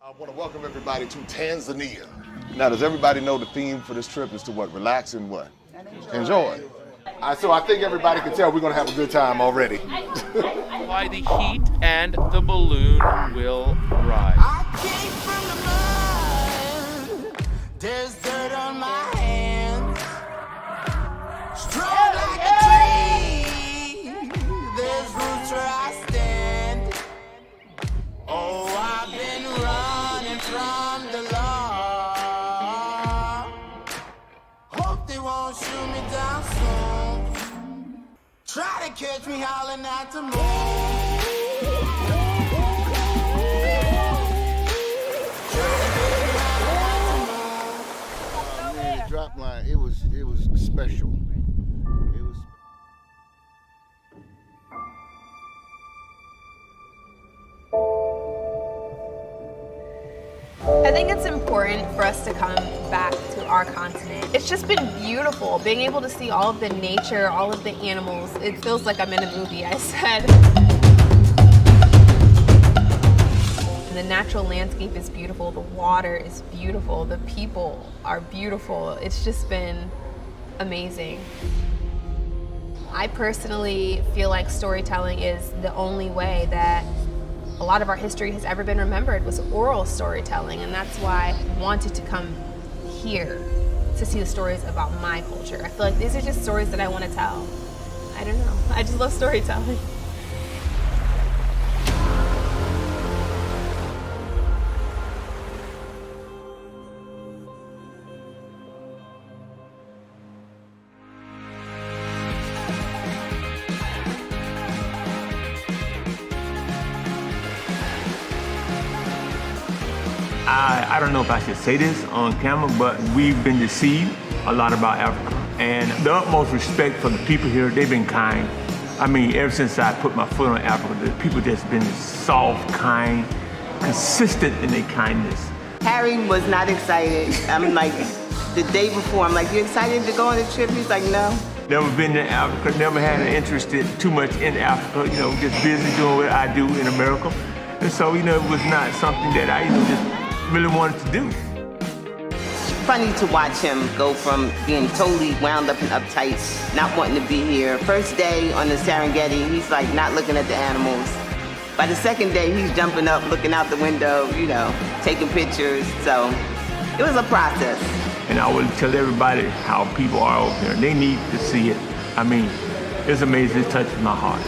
I want to welcome everybody to Tanzania. Now, does everybody know the theme for this trip is to what? Relax and what? Enjoy. So I think everybody can tell we're going to have a good time already. Apply the heat and the balloon will rise. I came from the mud. There's dirt on my hands. Strong like a tree. There's roots where I stand. Oh, I've been running from the law. Hope they won't shoot me down soon. Try to catch me howling at the moon. Drop line, it was special. It was. I think it's important for us to come back to our continent. It's just been beautiful, being able to see all of the nature, all of the animals. It feels like I'm in a movie, I said. The natural landscape is beautiful, the water is beautiful, the people are beautiful. It's just been amazing. I personally feel like storytelling is the only way that a lot of our history has ever been remembered, was oral storytelling, and that's why I wanted to come here to see the stories about my culture. I feel like these are just stories that I want to tell. I don't know, I just love storytelling. I don't know if I should say this on camera, but we've been deceived a lot about Africa. And the utmost respect for the people here, they've been kind. I mean, ever since I put my foot on Africa, the people just been soft, kind, consistent in their kindness. Harry was not excited. I'm like, the day before, I'm like, you excited to go on the trip? He's like, no. Never been to Africa, never had an interest too much in Africa, just busy doing what I do in America. And so, it was not something that I, just really wanted to do. Funny to watch him go from being totally wound up and uptight, not wanting to be here. First day on the Serengeti, he's like not looking at the animals. By the second day, he's jumping up, looking out the window, taking pictures. So it was a process. And I would tell everybody how people are over here. They need to see it. I mean, it's amazing. It touches my heart.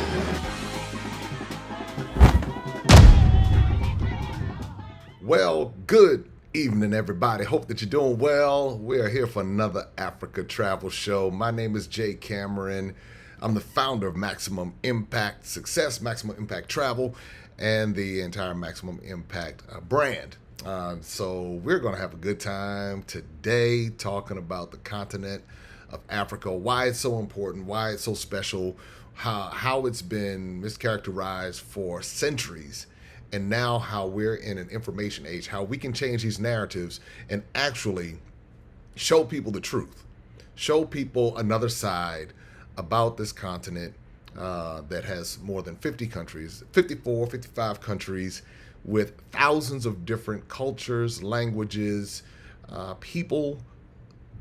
Well, good evening, everybody. Hope that you're doing well. We are here for another Africa travel show. My name is Jay Cameron. I'm the founder of Maximum Impact Success, Maximum Impact Travel, and the entire Maximum Impact brand. So we're going to have a good time today talking about the continent of Africa, why it's so important, why it's so special, how it's been mischaracterized for centuries, and now how we're in an information age, how we can change these narratives and actually show people the truth, show people another side about this continent that has more than 50 countries, 54, 55 countries, with thousands of different cultures, languages, people,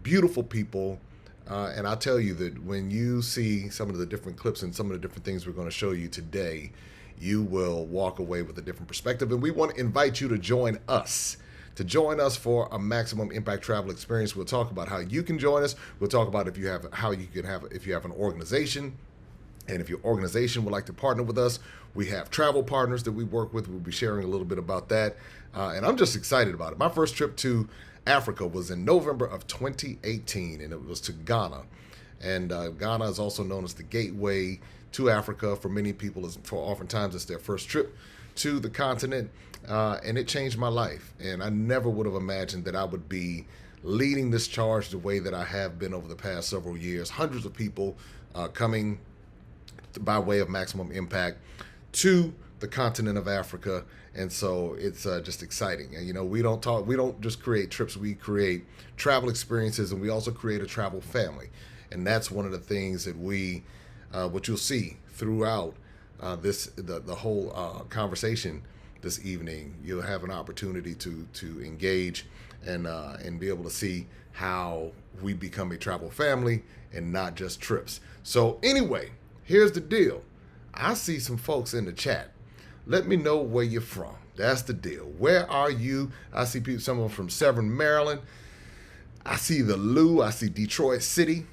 beautiful people. And I'll tell you that when you see some of the different clips and some of the different things we're going to show you today, you will walk away with a different perspective. And we want to invite you to join us for a Maximum Impact Travel experience. We'll talk about how you can join us. We'll talk about if you have an organization, and if your organization would like to partner with us. We have travel partners that we work with. We'll be sharing a little bit about that. And I'm just excited about it. My first trip to Africa was in November of 2018, and it was to Ghana. And Ghana is also known as the gateway to Africa for many people. Oftentimes it's their first trip to the continent, and it changed my life. And I never would have imagined that I would be leading this charge the way that I have been over the past several years. Hundreds of people coming by way of Maximum Impact to the continent of Africa. And so it's just exciting. And, we don't just create trips, we create travel experiences, and we also create a travel family. And that's one of the things that what you'll see throughout the whole conversation this evening, you'll have an opportunity to engage and be able to see how we become a travel family and not just trips. So anyway, here's the deal. I see some folks in the chat. Let me know where you're from. That's the deal. Where are you? I see people, someone from Severn, Maryland. I see the Lou. I see Detroit City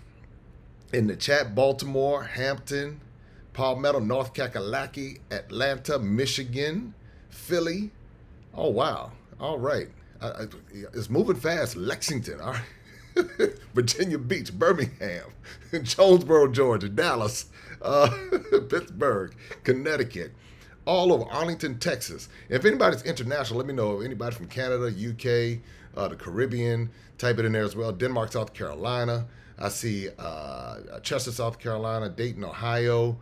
in the chat. Baltimore, Hampton, Palmetto, North Kakalaki, Atlanta, Michigan, Philly. Oh, wow. All right. It's moving fast. Lexington. All right. Virginia Beach, Birmingham, Jonesboro, Georgia, Dallas, Pittsburgh, Connecticut, all over Arlington, Texas. If anybody's international, let me know. Anybody from Canada, UK, the Caribbean, type it in there as well. Denmark, South Carolina. I see Chester, South Carolina, Dayton, Ohio,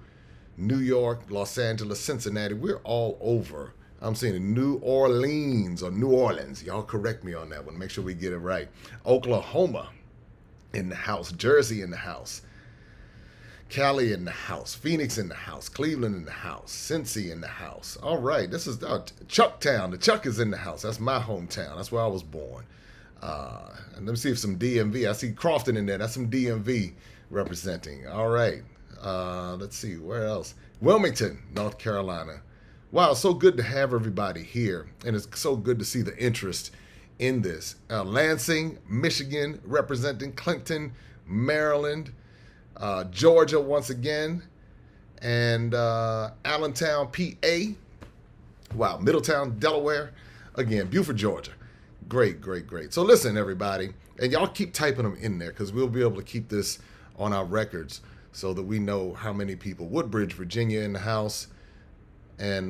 New York, Los Angeles, Cincinnati. We're all over. I'm saying New Orleans or New Orleans. Y'all correct me on that one. Make sure we get it right. Oklahoma in the house. Jersey in the house. Cali in the house. Phoenix in the house. Cleveland in the house. Cincy in the house. All right. This is Chucktown. The Chuck is in the house. That's my hometown. That's where I was born. And let me see if some DMV. I see Crofton in there. That's some DMV representing. All right. Let's see. Where else? Wilmington, North Carolina. Wow, so good to have everybody here. And it's so good to see the interest in this. Lansing, Michigan, representing Clinton, Maryland, Georgia once again, and Allentown, PA. Wow, Middletown, Delaware. Again, Beaufort, Georgia. Great, great, great. So listen, everybody, and y'all keep typing them in there because we'll be able to keep this on our records so that we know how many people. Woodbridge, Virginia in the house. And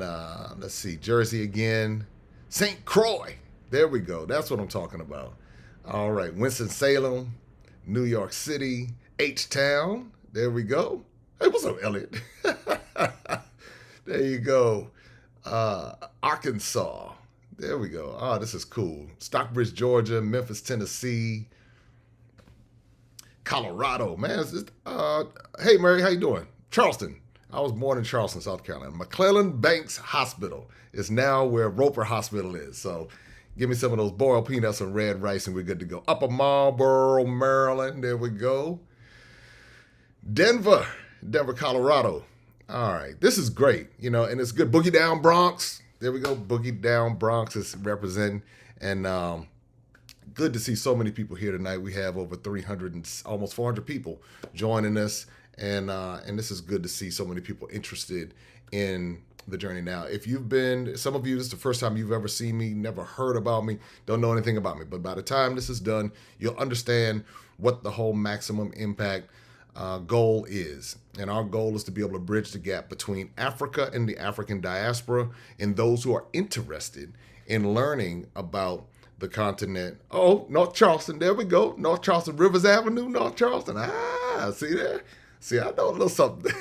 let's see, Jersey again. St. Croix. There we go. That's what I'm talking about. All right. Winston-Salem, New York City, H-Town. There we go. Hey, what's up, Elliot? There you go. Arkansas. There we go. Oh, this is cool. Stockbridge, Georgia, Memphis, Tennessee, Colorado. Man, hey, Mary, how you doing? Charleston. I was born in Charleston, South Carolina. McClellan Banks Hospital is now where Roper Hospital is. So give me some of those boiled peanuts and red rice and we're good to go. Upper Marlboro, Maryland. There we go. Denver, Colorado. All right. This is great, and it's good. Boogie Down Bronx. There we go. Boogie Down Bronx is representing. And good to see so many people here tonight. We have over 300 and almost 400 people joining us. And this is good to see so many people interested in the journey. Now, if you've been, some of you, this is the first time you've ever seen me, never heard about me, don't know anything about me. But by the time this is done, you'll understand what the whole maximum impact goal is. And our goal is to be able to bridge the gap between Africa and the African diaspora and those who are interested in learning about the continent. Oh, North Charleston. There we go. North Charleston, Rivers Avenue, North Charleston. See there? See, I know a little something.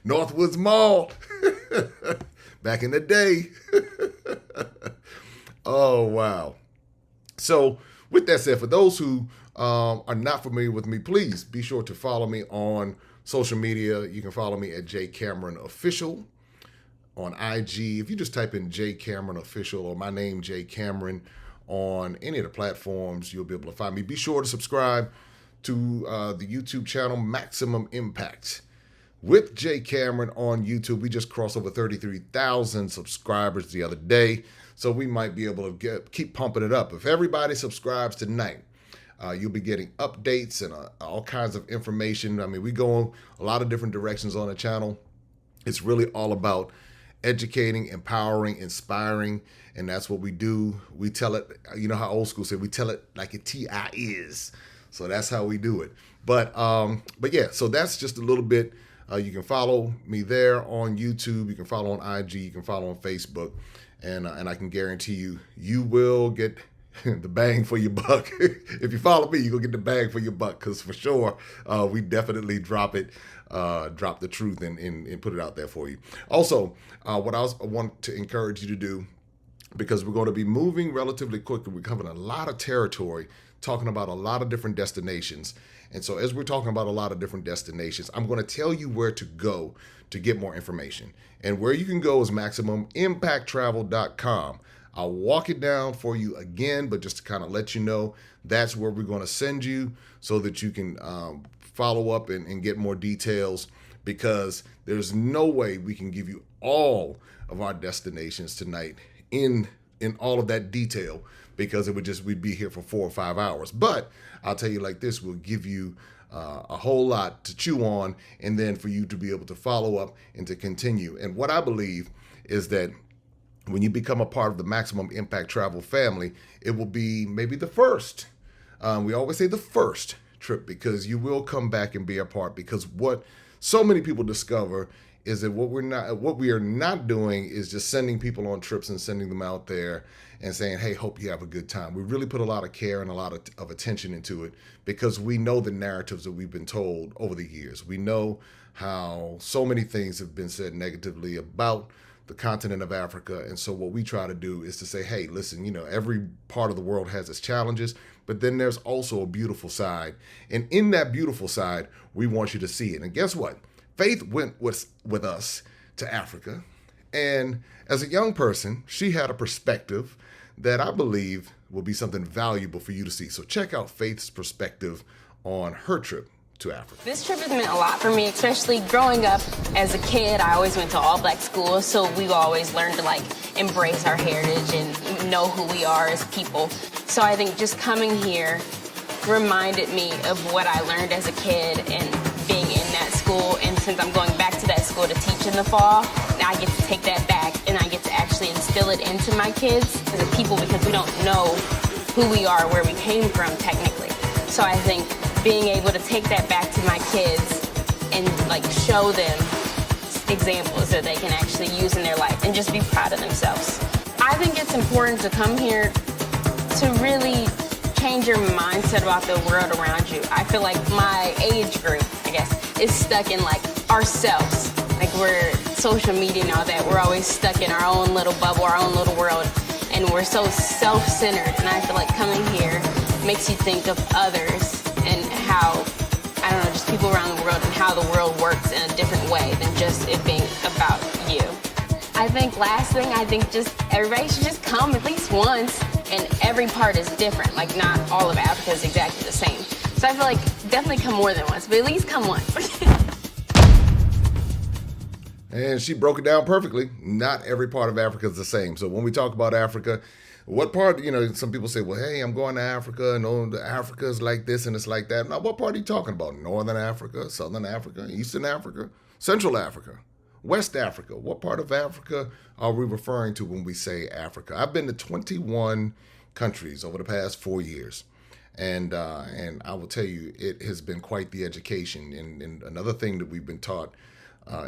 Northwoods Mall. Back in the day. Oh, wow. So with that said, for those who are not familiar with me, please be sure to follow me on social media. You can follow me at J Cameron Official on IG. If you just type in J Cameron Official or my name, J Cameron, on any of the platforms, you'll be able to find me. Be sure to subscribe to the YouTube channel Maximum Impact with Jay Cameron on YouTube. We just crossed over 33,000 subscribers the other day, so we might be able to keep pumping it up. If everybody subscribes tonight, you'll be getting updates and all kinds of information. I mean, we go a lot of different directions on the channel. It's really all about educating, empowering, inspiring, and that's what we do. We tell it, you know how old school said, we tell it like it T.I. is. So that's how we do it. But yeah, so that's just a little bit. You can follow me there on YouTube. You can follow on IG. You can follow on Facebook. And I can guarantee you will get the bang for your buck. If you follow me, you're going to get the bang for your buck. Because for sure, we definitely drop the truth and put it out there for you. Also, what I want to encourage you to do, because we're going to be moving relatively quickly. We're covering a lot of territory talking about a lot of different destinations. And so as we're talking about a lot of different destinations, I'm going to tell you where to go to get more information. And where you can go is MaximumImpactTravel.com. I'll walk it down for you again, but just to kind of let you know, that's where we're going to send you so that you can follow up and get more details, because there's no way we can give you all of our destinations tonight in all of that detail, because we'd be here for 4 or 5 hours. But I'll tell you like this, we'll give you a whole lot to chew on, and then for you to be able to follow up and to continue. And what I believe is that when you become a part of the Maximum Impact Travel family, it will be maybe the first. We always say the first trip, because you will come back and be a part. Because what so many people discover is that what we are not doing is just sending people on trips and sending them out there and saying, hey, hope you have a good time. We really put a lot of care and a lot of attention into it, because we know the narratives that we've been told over the years. We know how so many things have been said negatively about the continent of Africa. And so what we try to do is to say, hey, listen, every part of the world has its challenges, but then there's also a beautiful side. And in that beautiful side, we want you to see it. And guess what? Faith went with us to Africa. And as a young person, she had a perspective that I believe will be something valuable for you to see. So check out Faith's perspective on her trip to Africa. This trip has meant a lot for me, especially growing up as a kid. I always went to all black schools, so we always learned to embrace our heritage and know who we are as people. So I think just coming here reminded me of what I learned as a kid and being in that school. And since I'm going back to that school to teach in the fall, now I get to take that back and I get to actually instill it into my kids as a people, because we don't know who we are, where we came from technically. So I think being able to take that back to my kids and show them examples that they can actually use in their life and just be proud of themselves. I think it's important to come here to really change your mindset about the world around you. I feel like my age group, I guess, is stuck in ourselves. We're social media and all that. We're always stuck in our own little bubble, our own little world, and we're so self-centered. And I feel like coming here makes you think of others and how, just people around the world and how the world works in a different way than just it being about you. I think last thing, just everybody should just come at least once, and every part is different. Not all of Africa is exactly the same. So I feel like definitely come more than once, but at least come once. And she broke it down perfectly. Not every part of Africa is the same. So when we talk about Africa, what part, some people say, well, hey, I'm going to Africa, and Africa is like this and it's like that. Now, what part are you talking about? Northern Africa, Southern Africa, Eastern Africa, Central Africa, West Africa? What part of Africa are we referring to when we say Africa? I've been to 21 countries over the past 4 years. And I will tell you, it has been quite the education. And another thing that we've been taught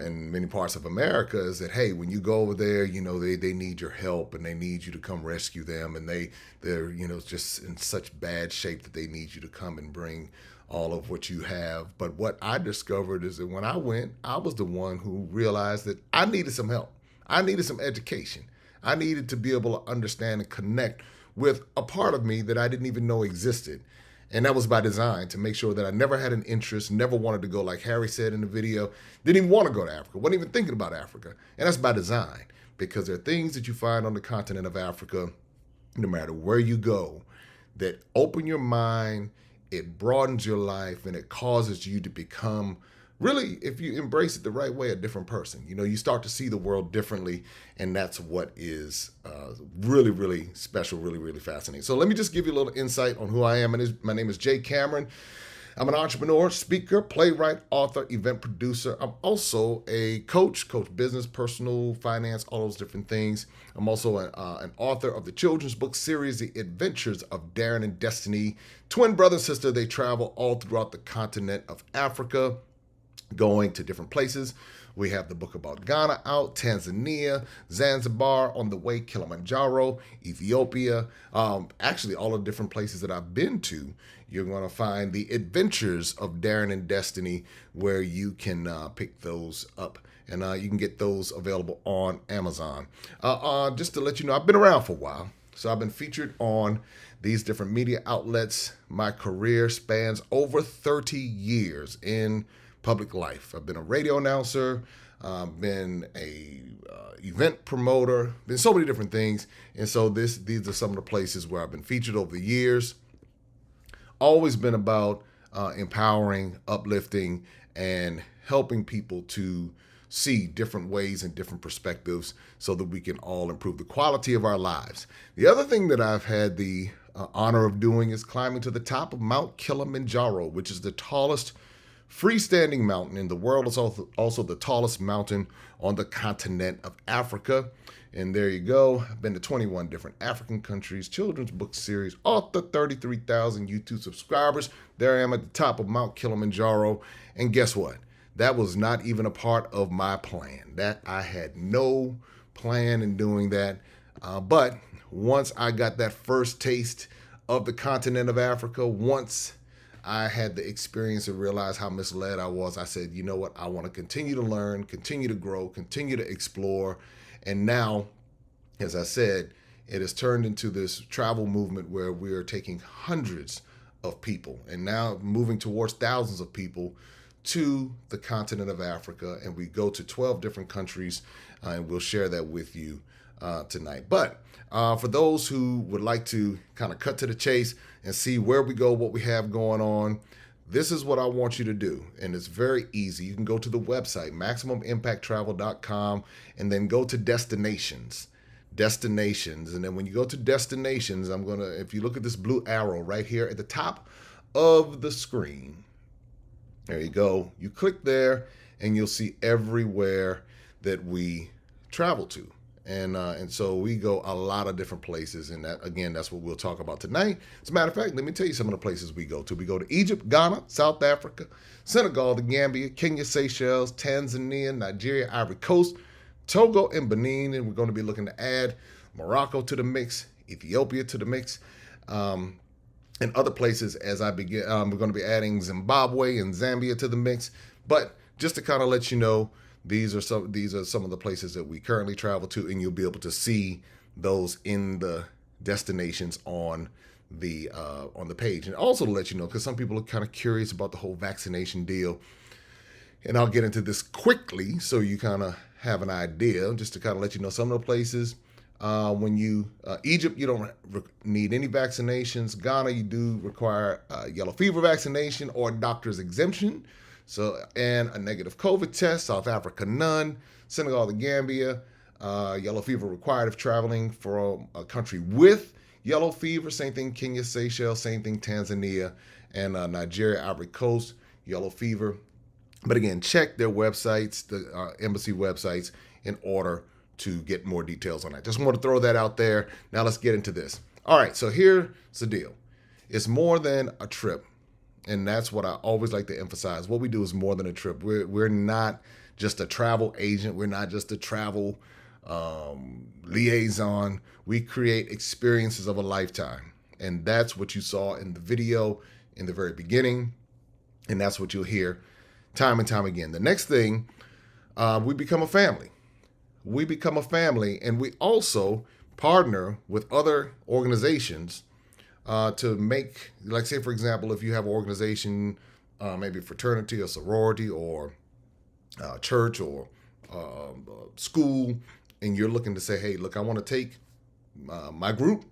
in many parts of America is that, hey, when you go over there, they need your help and they need you to come rescue them. And they're just in such bad shape that they need you to come and bring all of what you have. But what I discovered is that when I went, I was the one who realized that I needed some help. I needed some education. I needed to be able to understand and connect with a part of me that I didn't even know existed. And that was by design, to make sure that I never had an interest, never wanted to go, like Harry said in the video, didn't even want to go to Africa, wasn't even thinking about Africa. And that's by design, because there are things that you find on the continent of Africa, no matter where you go, that open your mind, it broadens your life, and it causes you to become, really, if you embrace it the right way, a different person. You start to see the world differently, and that's what is really, really special, really, really fascinating. So let me just give you a little insight on who I am. My name is Jay Cameron. I'm an entrepreneur, speaker, playwright, author, event producer. I'm also a coach business, personal, finance, all those different things. I'm also an author of the children's book series, The Adventures of Darren and Destiny. Twin brother and sister, they travel all throughout the continent of Africa, going to different places. We have the book about Ghana out, Tanzania, Zanzibar, on the way, Kilimanjaro, Ethiopia. Actually, all the different places that I've been to, you're going to find The Adventures of Darren and Destiny, where you can pick those up. And you can get those available on Amazon. Just to let you know, I've been around for a while. So I've been featured on these different media outlets. My career spans over 30 years in public life. I've been a radio announcer, been a event promoter, been so many different things. And so these are some of the places where I've been featured over the years. Always been about empowering, uplifting, and helping people to see different ways and different perspectives so that we can all improve the quality of our lives. The other thing that I've had the honor of doing is climbing to the top of Mount Kilimanjaro, which is the tallest freestanding mountain in the world. It's also the tallest mountain on the continent of Africa. And there you go. I've been to 21 different African countries, children's book series, author, 33,000 YouTube subscribers. There I am at the top of Mount Kilimanjaro. And guess what? That was not even a part of my plan. That I had no plan in doing that. But once I got that first taste of the continent of Africa, once I had the experience and realized how misled I was, I said, you know what? I want to continue to learn, continue to grow, continue to explore. And now, as I said, it has turned into this travel movement where we are taking hundreds of people and now moving towards thousands of people to the continent of Africa. And we go to 12 different countries, and we'll share that with you tonight. But for those who would like to kind of cut to the chase and see where we go, what we have going on, this is what I want you to do. And it's very easy. You can go to the website, MaximumImpactTravel.com, and then go to destinations. And then when you go to destinations, if you look at this blue arrow right here at the top of the screen, there you go. You click there and you'll see everywhere that we travel to. And so we go a lot of different places, and that, again, that's what we'll talk about tonight. As a matter of fact, let me tell you some of the places we go to. We go to Egypt, Ghana, South Africa, Senegal, the Gambia, Kenya, Seychelles, Tanzania, Nigeria, Ivory Coast, Togo, and Benin. And we're going to be looking to add Morocco to the mix, Ethiopia to the mix, and other places as I begin. We're going to be adding Zimbabwe and Zambia to the mix. But just to kind of let you know, these are some of the places that we currently travel to, and you'll be able to see those in the destinations on the page. And also to let you know, because some people are kind of curious about the whole vaccination deal, and I'll get into this quickly so you kind of have an idea, just to kind of let you know some of the places. Egypt, you don't need any vaccinations. Ghana, you do require yellow fever vaccination or doctor's exemption. So, and a negative COVID test. South Africa, none. Senegal, the Gambia, yellow fever required if traveling from a country with yellow fever. Same thing, Kenya, Seychelles, same thing, Tanzania, and Nigeria, Ivory Coast, yellow fever. But again, check their websites, the embassy websites, in order to get more details on that. Just want to throw that out there. Now let's get into this. All right, so here's the deal. It's more than a trip. And that's what I always like to emphasize. What we do is more than a trip. We're not just a travel agent. We're not just a travel liaison. We create experiences of a lifetime. And that's what you saw in the video in the very beginning. And that's what you'll hear time and time again. The next thing, we become a family. We become a family, and we also partner with other organizations to make, like, say, for example, if you have an organization, maybe a fraternity or sorority or church or school, and you're looking to say, hey, look, I want to take my group,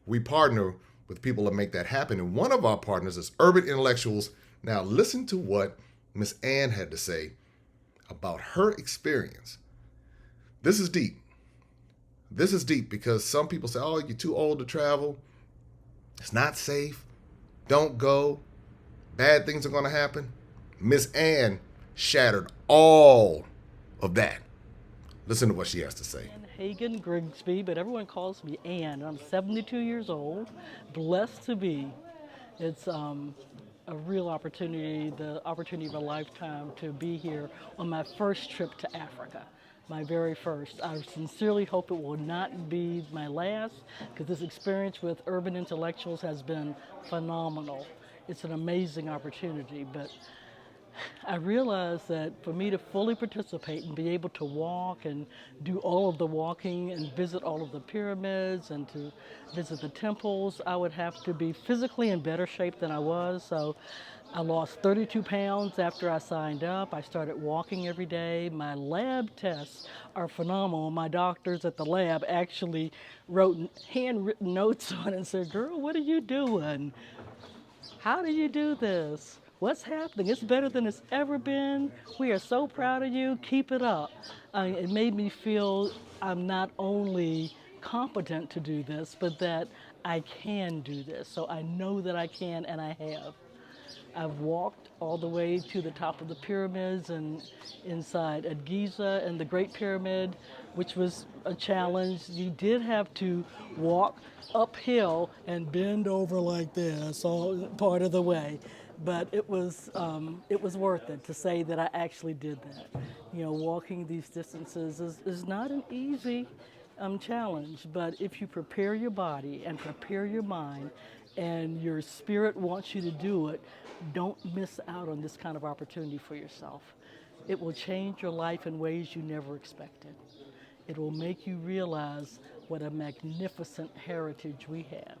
we partner with people to make that happen. And one of our partners is Urban Intellectuals. Now, listen to what Miss Ann had to say about her experience. This is deep. This is deep because some people say, oh, you're too old to travel. It's not safe. Don't go. Bad things are going to happen. Miss Ann shattered all of that. Listen to what she has to say. Hagen Grigsby, but everyone calls me Ann. I'm 72 years old, blessed to be. It's a real opportunity, the opportunity of a lifetime to be here on my first trip to Africa. My very first. I sincerely hope it will not be my last, because this experience with Urban Intellectuals has been phenomenal. It's an amazing opportunity, but I realized that for me to fully participate and be able to walk and do all of the walking and visit all of the pyramids and to visit the temples, I would have to be physically in better shape than I was. So I lost 32 pounds after I signed up. I started walking every day. My lab tests are phenomenal. My doctors at the lab actually wrote handwritten notes on it and said, "Girl, what are you doing? How do you do this? What's happening? It's better than it's ever been. We are so proud of you. Keep it up." It made me feel I'm not only competent to do this, but that I can do this. So I know that I can, and I have. I've walked all the way to the top of the pyramids and inside at Giza and the Great Pyramid, which was a challenge. You did have to walk uphill and bend over like this all part of the way, but it was worth it to say that I actually did that. You know, walking these distances is not an easy challenge, but if you prepare your body and prepare your mind and your spirit wants you to do it, don't miss out on this kind of opportunity for yourself. It will change your life in ways you never expected. It will make you realize what a magnificent heritage we have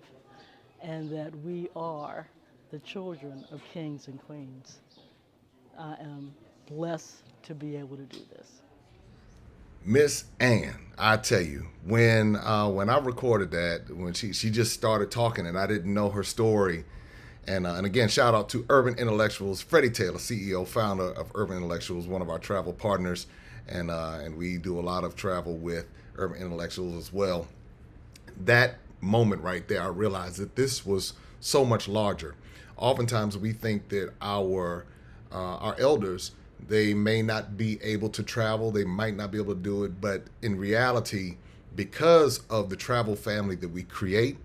and that we are the children of kings and queens. I am blessed to be able to do this. Miss Ann, I tell you, when I recorded that, when she just started talking and I didn't know her story, and again, shout out to Urban Intellectuals, Freddie Taylor, CEO, founder of Urban Intellectuals, one of our travel partners, and we do a lot of travel with Urban Intellectuals as well. That moment right there, I realized that this was so much larger. Oftentimes, we think that our elders, they may not be able to travel, they might not be able to do it, but in reality, because of the travel family that we create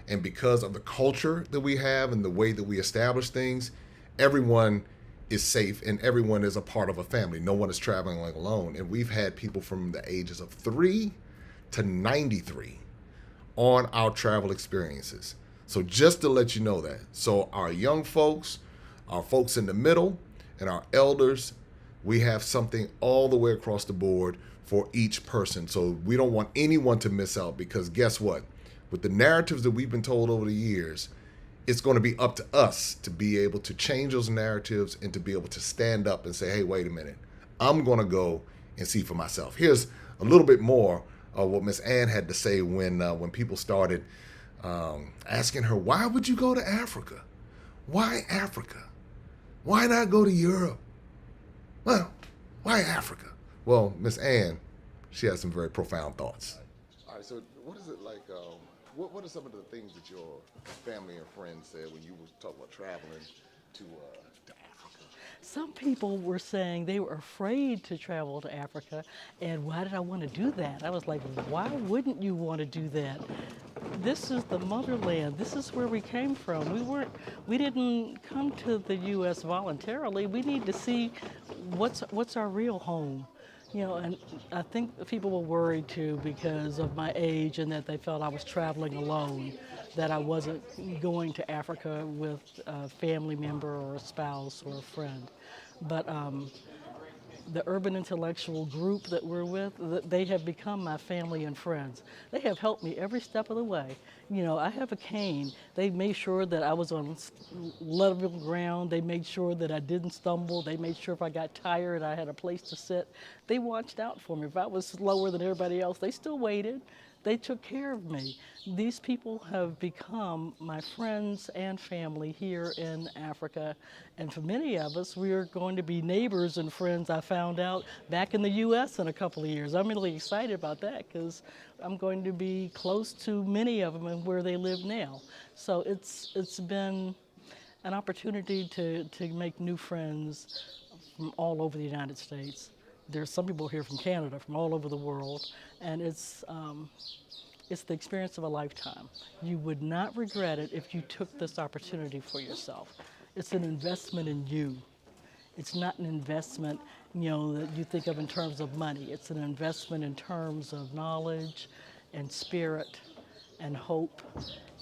and because of the culture that we have and the way that we establish things, everyone is safe and everyone is a part of a family. No one is traveling like alone. And we've had people from the ages of 3 to 93 on our travel experiences. So just to let you know that. So our young folks, our folks in the middle, and our elders, we have something all the way across the board for each person. So we don't want anyone to miss out, because guess what? With the narratives that we've been told over the years, it's going to be up to us to be able to change those narratives and to be able to stand up and say, hey, wait a minute, I'm going to go and see for myself. Here's a little bit more of what Miss Ann had to say when people started asking her, why would you go to Africa? Why Africa? Why not go to Europe? Well, why Africa? Well, Miss Ann, she has some very profound thoughts. All right, so what is it like, what are some of the things that your family and friends said when you were talking about traveling to Africa? Some people were saying they were afraid to travel to Africa, and why did I want to do that? I was like, why wouldn't you want to do that? This is the motherland. This is where we came from. We didn't come to the U.S. voluntarily. We need to see what's our real home. You know, and I think people were worried too because of my age and that they felt I was traveling alone, that I wasn't going to Africa with a family member or a spouse or a friend. But the Urban Intellectual group that we're with, they have become my family and friends. They have helped me every step of the way. You know, I have a cane. They made sure that I was on level ground. They made sure that I didn't stumble. They made sure if I got tired, I had a place to sit. They watched out for me. If I was slower than everybody else, they still waited. They took care of me. These people have become my friends and family here in Africa. And for many of us, we are going to be neighbors and friends, I found out, back in the U.S. in a couple of years. I'm really excited about that because I'm going to be close to many of them and where they live now. So it's been an opportunity to make new friends from all over the United States. There's some people here from Canada, from all over the world, and it's the experience of a lifetime. You would not regret it if you took this opportunity for yourself. It's an investment in you. It's not an investment, you know, that you think of in terms of money. It's an investment in terms of knowledge and spirit and hope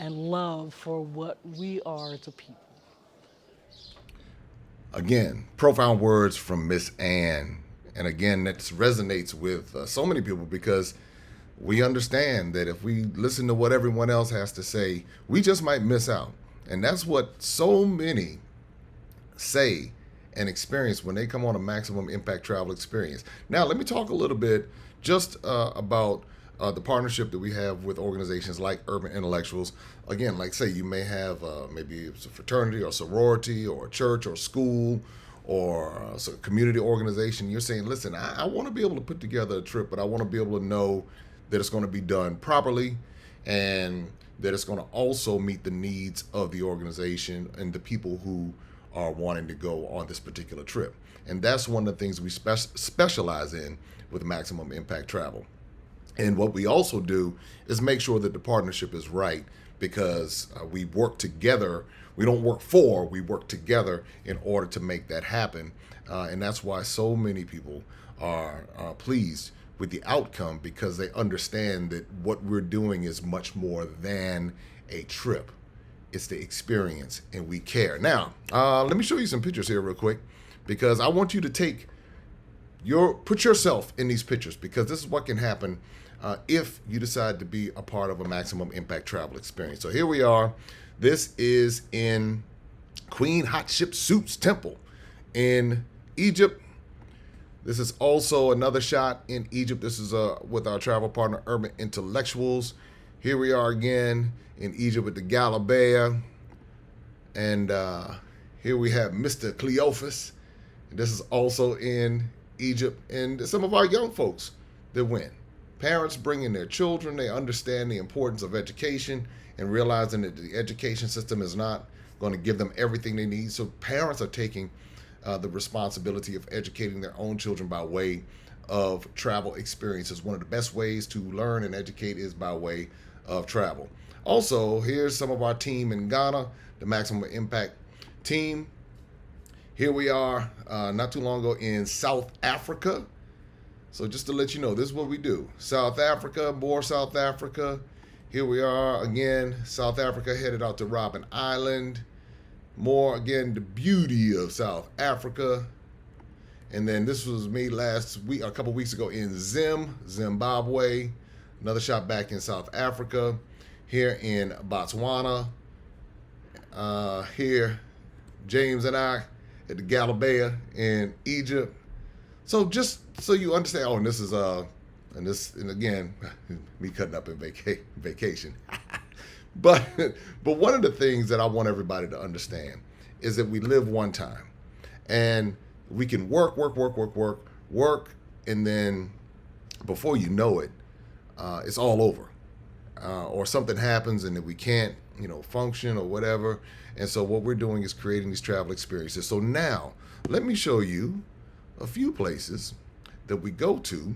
and love for what we are as a people. Again, profound words from Miss Ann. And again, that resonates with so many people because we understand that if we listen to what everyone else has to say, we just might miss out. And that's what so many say and experience when they come on a maximum impact travel experience. Now, let me talk a little bit just about the partnership that we have with organizations like Urban Intellectuals. Again, like say you may have maybe it's a fraternity or sorority or a church or school or a community organization. You're saying, listen, I want to be able to put together a trip, but I want to be able to know that it's going to be done properly and that it's going to also meet the needs of the organization and the people who are wanting to go on this particular trip. And that's one of the things we specialize in with maximum impact travel. And what we also do is make sure that the partnership is right because we work together. We don't work for, we work together in order to make that happen. And that's why so many people are pleased with the outcome because they understand that what we're doing is much more than a trip. It's the experience and we care. Now, let me show you some pictures here real quick because I want you to put yourself in these pictures because this is what can happen if you decide to be a part of a maximum impact travel experience. So here we are. This is in Queen Hatshepsut's temple in Egypt. This is also another shot in Egypt. This is with our travel partner, Urban Intellectuals. Here we are again in Egypt with the Galabea. And here we have Mr. Cleophas. This is also in Egypt. And some of our young folks that went. Parents bringing their children, they understand the importance of education and realizing that the education system is not going to give them everything they need. So parents are taking the responsibility of educating their own children by way of travel experiences. One of the best ways to learn and educate is by way of travel. Also, here's some of our team in Ghana, the Maximum Impact team. Here we are not too long ago in South Africa. So just to let you know, this is what we do. South Africa, more South Africa. Here we are again, South Africa, headed out to Robben Island. More, again, the beauty of South Africa. And then this was me last week, a couple weeks ago in Zimbabwe. Another shot back in South Africa. Here in Botswana. Here, James and I at the Galabea in Egypt. So just so you understand, oh, and this is and again, me cutting up in vacation. But one of the things that I want everybody to understand is that we live one time, and we can work, and then before you know it, it's all over, or something happens and that we can't, function or whatever. And so what we're doing is creating these travel experiences. So now let me show you a few places that we go to,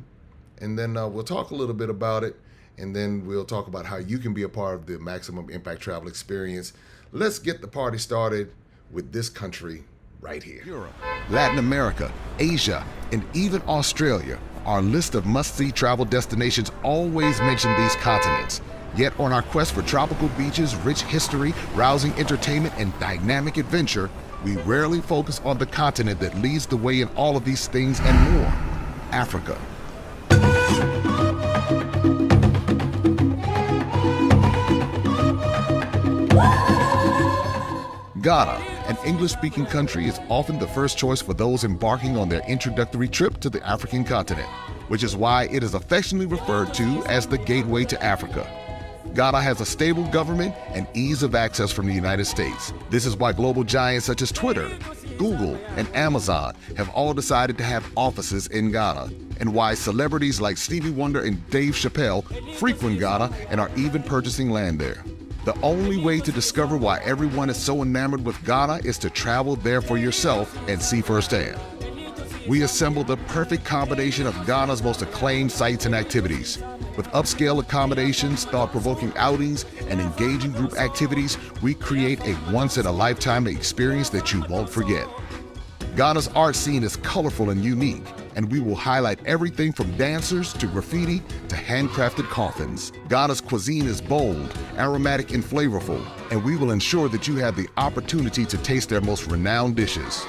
and then we'll talk a little bit about it, and then we'll talk about how you can be a part of the Maximum Impact Travel Experience. Let's get the party started with this country right here. Europe, Latin America, Asia, and even Australia. Our list of must-see travel destinations always mention these continents. Yet on our quest for tropical beaches, rich history, rousing entertainment, and dynamic adventure, we rarely focus on the continent that leads the way in all of these things and more, Africa. Ghana, an English-speaking country, is often the first choice for those embarking on their introductory trip to the African continent, which is why it is affectionately referred to as the gateway to Africa. Ghana has a stable government and ease of access from the United States. This is why global giants such as Twitter, Google, and Amazon have all decided to have offices in Ghana, and why celebrities like Stevie Wonder and Dave Chappelle frequent Ghana and are even purchasing land there. The only way to discover why everyone is so enamored with Ghana is to travel there for yourself and see firsthand. We assembled the perfect combination of Ghana's most acclaimed sites and activities. With upscale accommodations, thought-provoking outings, and engaging group activities, we create a once-in-a-lifetime experience that you won't forget. Ghana's art scene is colorful and unique, and we will highlight everything from dancers to graffiti to handcrafted coffins. Ghana's cuisine is bold, aromatic, and flavorful, and we will ensure that you have the opportunity to taste their most renowned dishes.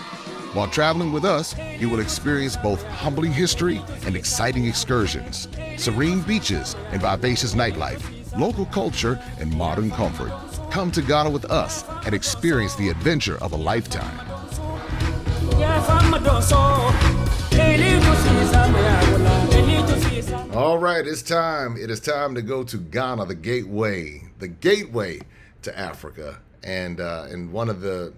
While traveling with us, you will experience both humbling history and exciting excursions, serene beaches and vivacious nightlife, local culture and modern comfort. Come to Ghana with us and experience the adventure of a lifetime. All right, it's time. It is time to go to Ghana, the gateway to Africa, and one of the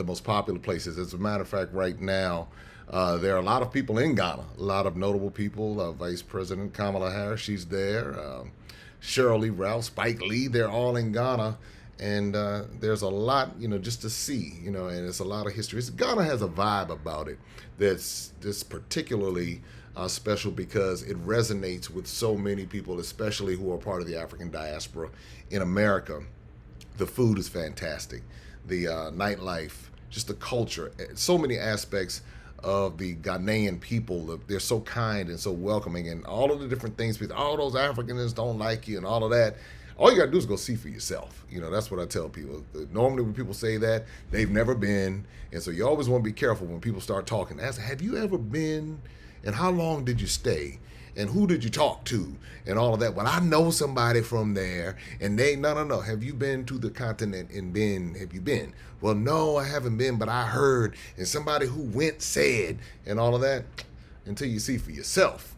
most popular places. As a matter of fact, right now, there are a lot of people in Ghana, a lot of notable people. Vice President Kamala Harris, she's there. Shirley Ralph, Spike Lee, they're all in Ghana. And there's a lot, just to see, and it's a lot of history. Ghana has a vibe about it that's particularly special because it resonates with so many people, especially who are part of the African diaspora in America. The food is fantastic. The nightlife, just the culture, so many aspects of the Ghanaian people. They're so kind and so welcoming, and all of the different things, because all those Africans don't like you and all of that. All you gotta do is go see for yourself. That's what I tell people. Normally when people say that, they've never been. And so you always want to be careful when people start talking. Ask, have you ever been? And how long did you stay? And who did you talk to? And all of that. Well, I know somebody from there. And they, no. Have you been to the continent and have you been? Well, no, I haven't been, but I heard. And somebody who went said, and all of that. Until you see for yourself.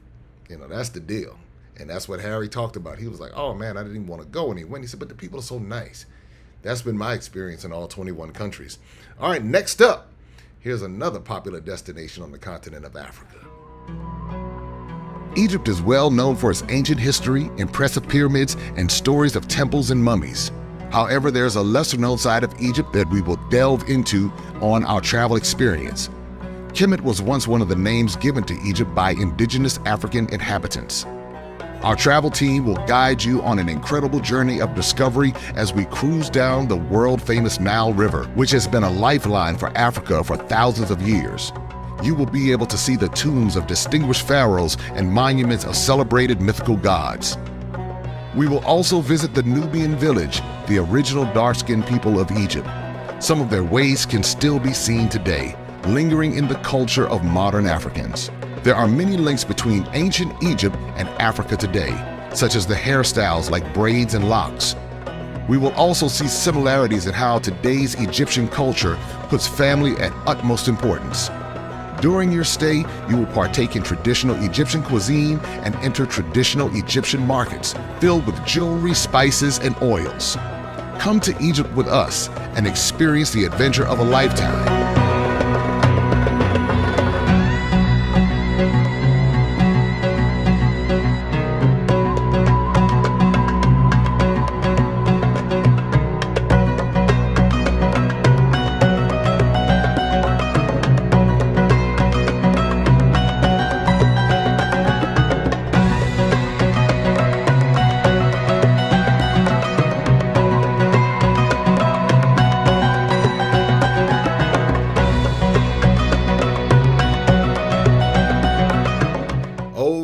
That's the deal. And that's what Harry talked about. He was like, oh man, I didn't even want to go. And he went. He said, but the people are so nice. That's been my experience in all 21 countries. All right, next up, here's another popular destination on the continent of Africa. Egypt is well known for its ancient history, impressive pyramids, and stories of temples and mummies. However, there's a lesser known side of Egypt that we will delve into on our travel experience. Kemet was once one of the names given to Egypt by indigenous African inhabitants. Our travel team will guide you on an incredible journey of discovery as we cruise down the world-famous Nile River, which has been a lifeline for Africa for thousands of years. You will be able to see the tombs of distinguished pharaohs and monuments of celebrated mythical gods. We will also visit the Nubian village, the original dark-skinned people of Egypt. Some of their ways can still be seen today, lingering in the culture of modern Africans. There are many links between ancient Egypt and Africa today, such as the hairstyles like braids and locks. We will also see similarities in how today's Egyptian culture puts family at utmost importance. During your stay, you will partake in traditional Egyptian cuisine and enter traditional Egyptian markets filled with jewelry, spices, and oils. Come to Egypt with us and experience the adventure of a lifetime.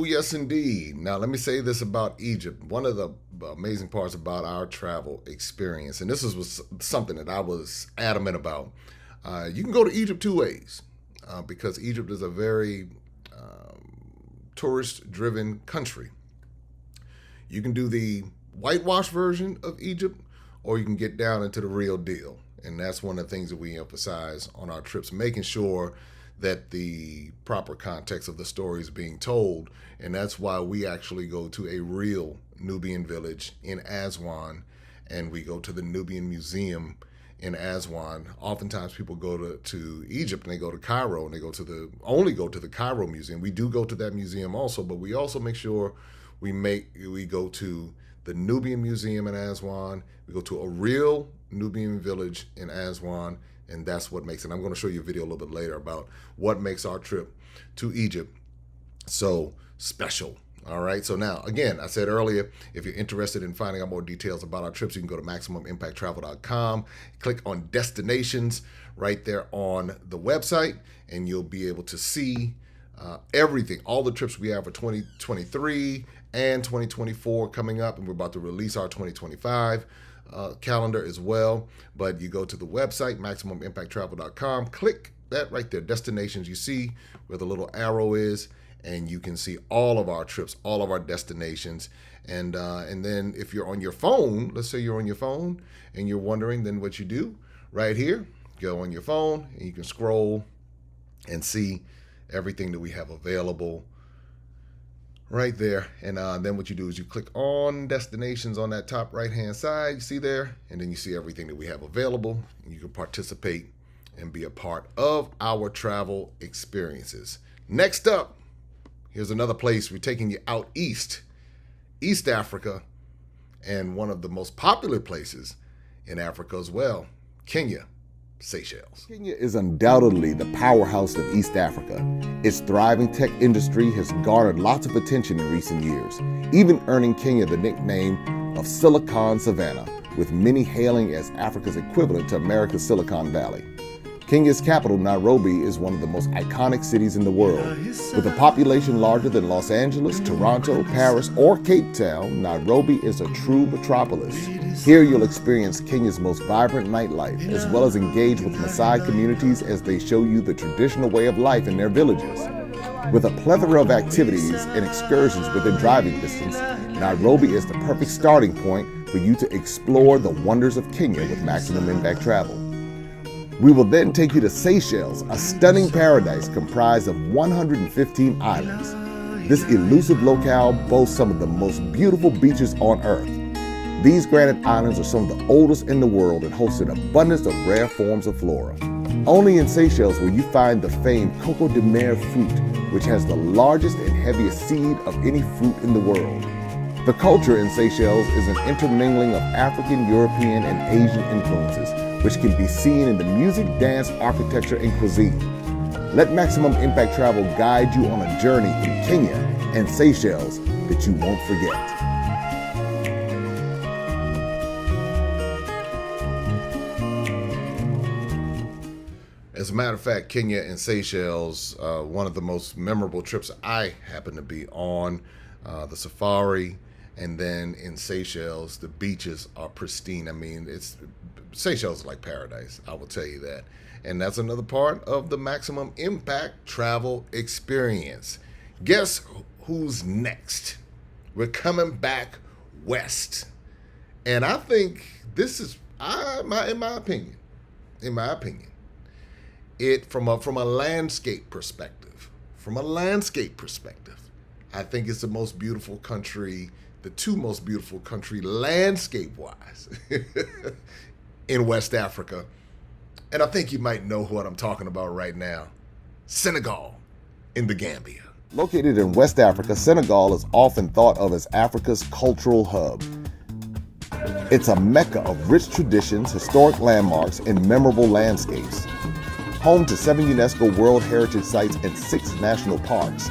Yes, indeed. Now, let me say this about Egypt. One of the amazing parts about our travel experience, and this was something that I was adamant about, you can go to Egypt two ways because Egypt is a very tourist-driven country. You can do the whitewash version of Egypt, or you can get down into the real deal. And that's one of the things that we emphasize on our trips, making sure that the proper context of the story is being told. And that's why we actually go to a real Nubian village in Aswan, and we go to the Nubian Museum in Aswan. Oftentimes people go to Egypt and they go to Cairo and they only go to the Cairo Museum. We do go to that museum also, but we also make sure we go to the Nubian Museum in Aswan. We go to a real Nubian village in Aswan, and that's what makes it. I'm going to show you a video a little bit later about what makes our trip to Egypt so special. All right. So now, again, I said earlier, if you're interested in finding out more details about our trips, you can go to MaximumImpactTravel.com, click on destinations right there on the website, and you'll be able to see everything, all the trips we have for 2023 and 2024 coming up, and we're about to release our 2025 calendar as well. But you go to the website, MaximumImpactTravel.com, click that right there, destinations. You see where the little arrow is, and you can see all of our trips, all of our destinations. And then if you're on your phone, let's say you're on your phone and you're wondering, then what you do right here, go on your phone and you can scroll and see everything that we have available right there. And then what you do is you click on destinations on that top right hand side, you see there, and then you see everything that we have available, and you can participate and be a part of our travel experiences. Next up, here's another place. We're taking you out east, East Africa, and one of the most popular places in Africa as well, Kenya, Seychelles. Kenya is undoubtedly the powerhouse of East Africa. Its thriving tech industry has garnered lots of attention in recent years, even earning Kenya the nickname of Silicon Savannah, with many hailing as Africa's equivalent to America's Silicon Valley. Kenya's capital, Nairobi, is one of the most iconic cities in the world. With a population larger than Los Angeles, Toronto, Paris, or Cape Town, Nairobi is a true metropolis. Here you'll experience Kenya's most vibrant nightlife, as well as engage with Maasai communities as they show you the traditional way of life in their villages. With a plethora of activities and excursions within driving distance, Nairobi is the perfect starting point for you to explore the wonders of Kenya with maximum impact travel. We will then take you to Seychelles, a stunning paradise comprised of 115 islands. This elusive locale boasts some of the most beautiful beaches on earth. These granite islands are some of the oldest in the world and host an abundance of rare forms of flora. Only in Seychelles will you find the famed coco de mer fruit, which has the largest and heaviest seed of any fruit in the world. The culture in Seychelles is an intermingling of African, European, and Asian influences, which can be seen in the music, dance, architecture, and cuisine. Let Maximum Impact Travel guide you on a journey in Kenya and Seychelles that you won't forget. As a matter of fact, Kenya and Seychelles, one of the most memorable trips I happen to be on, the safari, and then in Seychelles, the beaches are pristine. I mean, Seychelles is like paradise, I will tell you that. And that's another part of the Maximum Impact travel experience. Guess who's next? We're coming back west. And I think this is, in my opinion, it from a landscape perspective, I think it's the most beautiful country, the two most beautiful country landscape-wise in West Africa. And I think you might know what I'm talking about right now. Senegal and The Gambia. Located in West Africa, Senegal is often thought of as Africa's cultural hub. It's a mecca of rich traditions, historic landmarks, and memorable landscapes. Home to 7 UNESCO World Heritage Sites and 6 national parks,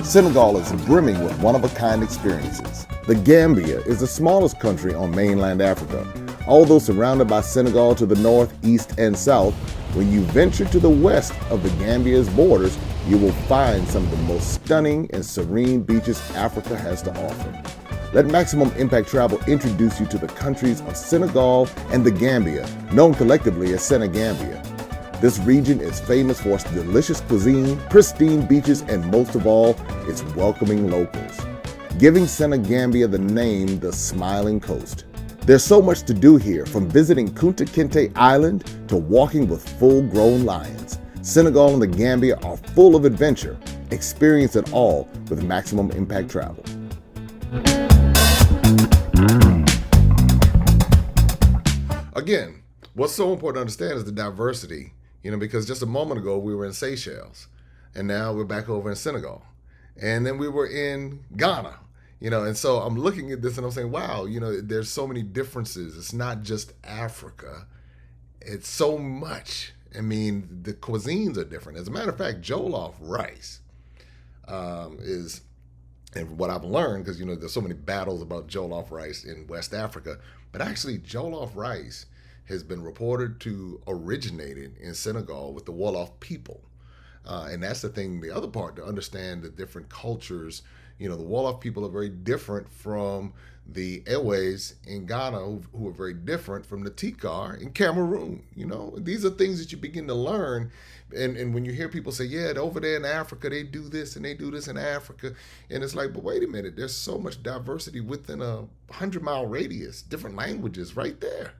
Senegal is brimming with one-of-a-kind experiences. The Gambia is the smallest country on mainland Africa. Although surrounded by Senegal to the north, east, and south, when you venture to the west of the Gambia's borders, you will find some of the most stunning and serene beaches Africa has to offer. Let Maximum Impact Travel introduce you to the countries of Senegal and the Gambia, known collectively as Senegambia. This region is famous for its delicious cuisine, pristine beaches, and most of all, its welcoming locals, giving Senegambia the name the Smiling Coast. There's so much to do here, from visiting Kunta Kinte Island to walking with full-grown lions. Senegal and the Gambia are full of adventure. Experience it all with Maximum Impact Travel. Again, what's so important to understand is the diversity, because just a moment ago we were in Seychelles, and now we're back over in Senegal, and then we were in Ghana, and so I'm looking at this and I'm saying, wow, there's so many differences. It's not just Africa. It's so much. I mean, the cuisines are different. As a matter of fact, jollof rice is, and what I've learned, because, there's so many battles about jollof rice in West Africa, but actually jollof rice has been reported to originated in Senegal with the Wolof people. And that's the thing, the other part, to understand the different cultures. The Wolof people are very different from the Ewe's in Ghana, who are very different from the Tikar in Cameroon. These are things that you begin to learn. And when you hear people say, yeah, over there in Africa, they do this and they do this in Africa. And it's like, but wait a minute, there's so much diversity within a 100-mile radius, different languages right there.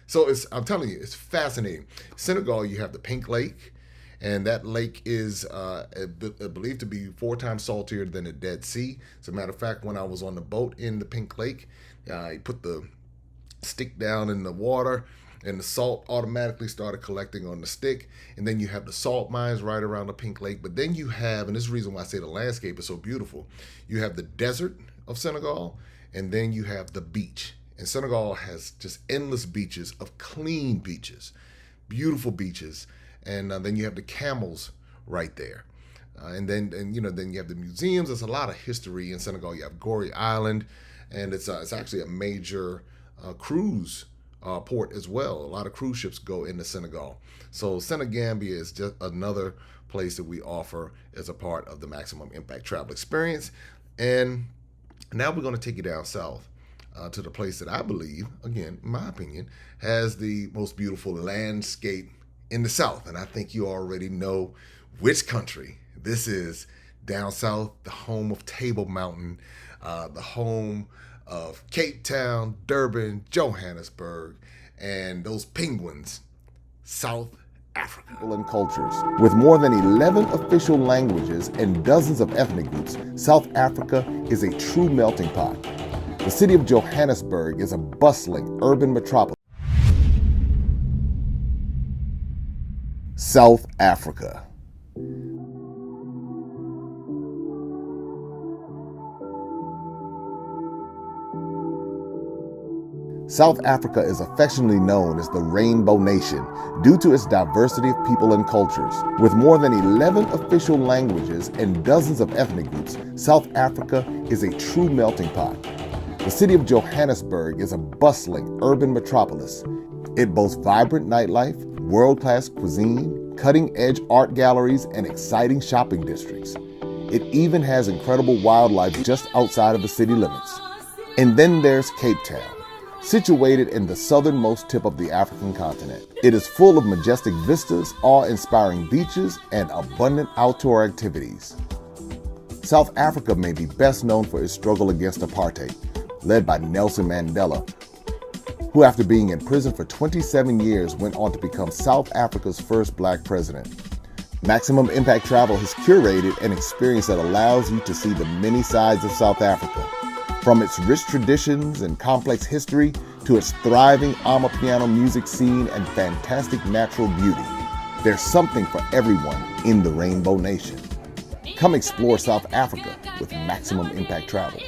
So I'm telling you, it's fascinating. Senegal, you have the Pink Lake. And that lake is believed to be 4 times saltier than the Dead Sea. As a matter of fact, when I was on the boat in the Pink Lake, you put the stick down in the water, and the salt automatically started collecting on the stick. And then you have the salt mines right around the Pink Lake. But then you have, and this is the reason why I say the landscape is so beautiful, you have the desert of Senegal, and then you have the beach. And Senegal has just endless beaches of clean beaches, beautiful beaches. And then you have the camels right there. And then you have the museums. There's a lot of history in Senegal. You have Gorée Island, and it's actually a major cruise port as well. A lot of cruise ships go into Senegal. So Senegambia is just another place that we offer as a part of the Maximum Impact Travel Experience. And now we're going to take you down south to the place that I believe, again, in my opinion, has the most beautiful landscape in the South. And I think you already know which country this is. Down south, the home of Table Mountain, the home of Cape Town, Durban, Johannesburg, and those penguins, South Africa. And cultures. With more than 11 official languages and dozens of ethnic groups, South Africa is a true melting pot. The city of Johannesburg is a bustling urban metropolis. South Africa. South Africa is affectionately known as the Rainbow Nation due to its diversity of people and cultures. With more than 11 official languages and dozens of ethnic groups, South Africa is a true melting pot. The city of Johannesburg is a bustling urban metropolis. It boasts vibrant nightlife, world-class cuisine, cutting-edge art galleries, and exciting shopping districts. It even has incredible wildlife just outside of the city limits. And then there's Cape Town, situated in the southernmost tip of the African continent. It is full of majestic vistas, awe-inspiring beaches, and abundant outdoor activities. South Africa may be best known for its struggle against apartheid, led by Nelson Mandela, who after being in prison for 27 years went on to become South Africa's first black president. Maximum Impact Travel has curated an experience that allows you to see the many sides of South Africa, from its rich traditions and complex history to its thriving Amapiano music scene and fantastic natural beauty. There's something for everyone in the Rainbow Nation. Come explore South Africa with Maximum Impact Travel.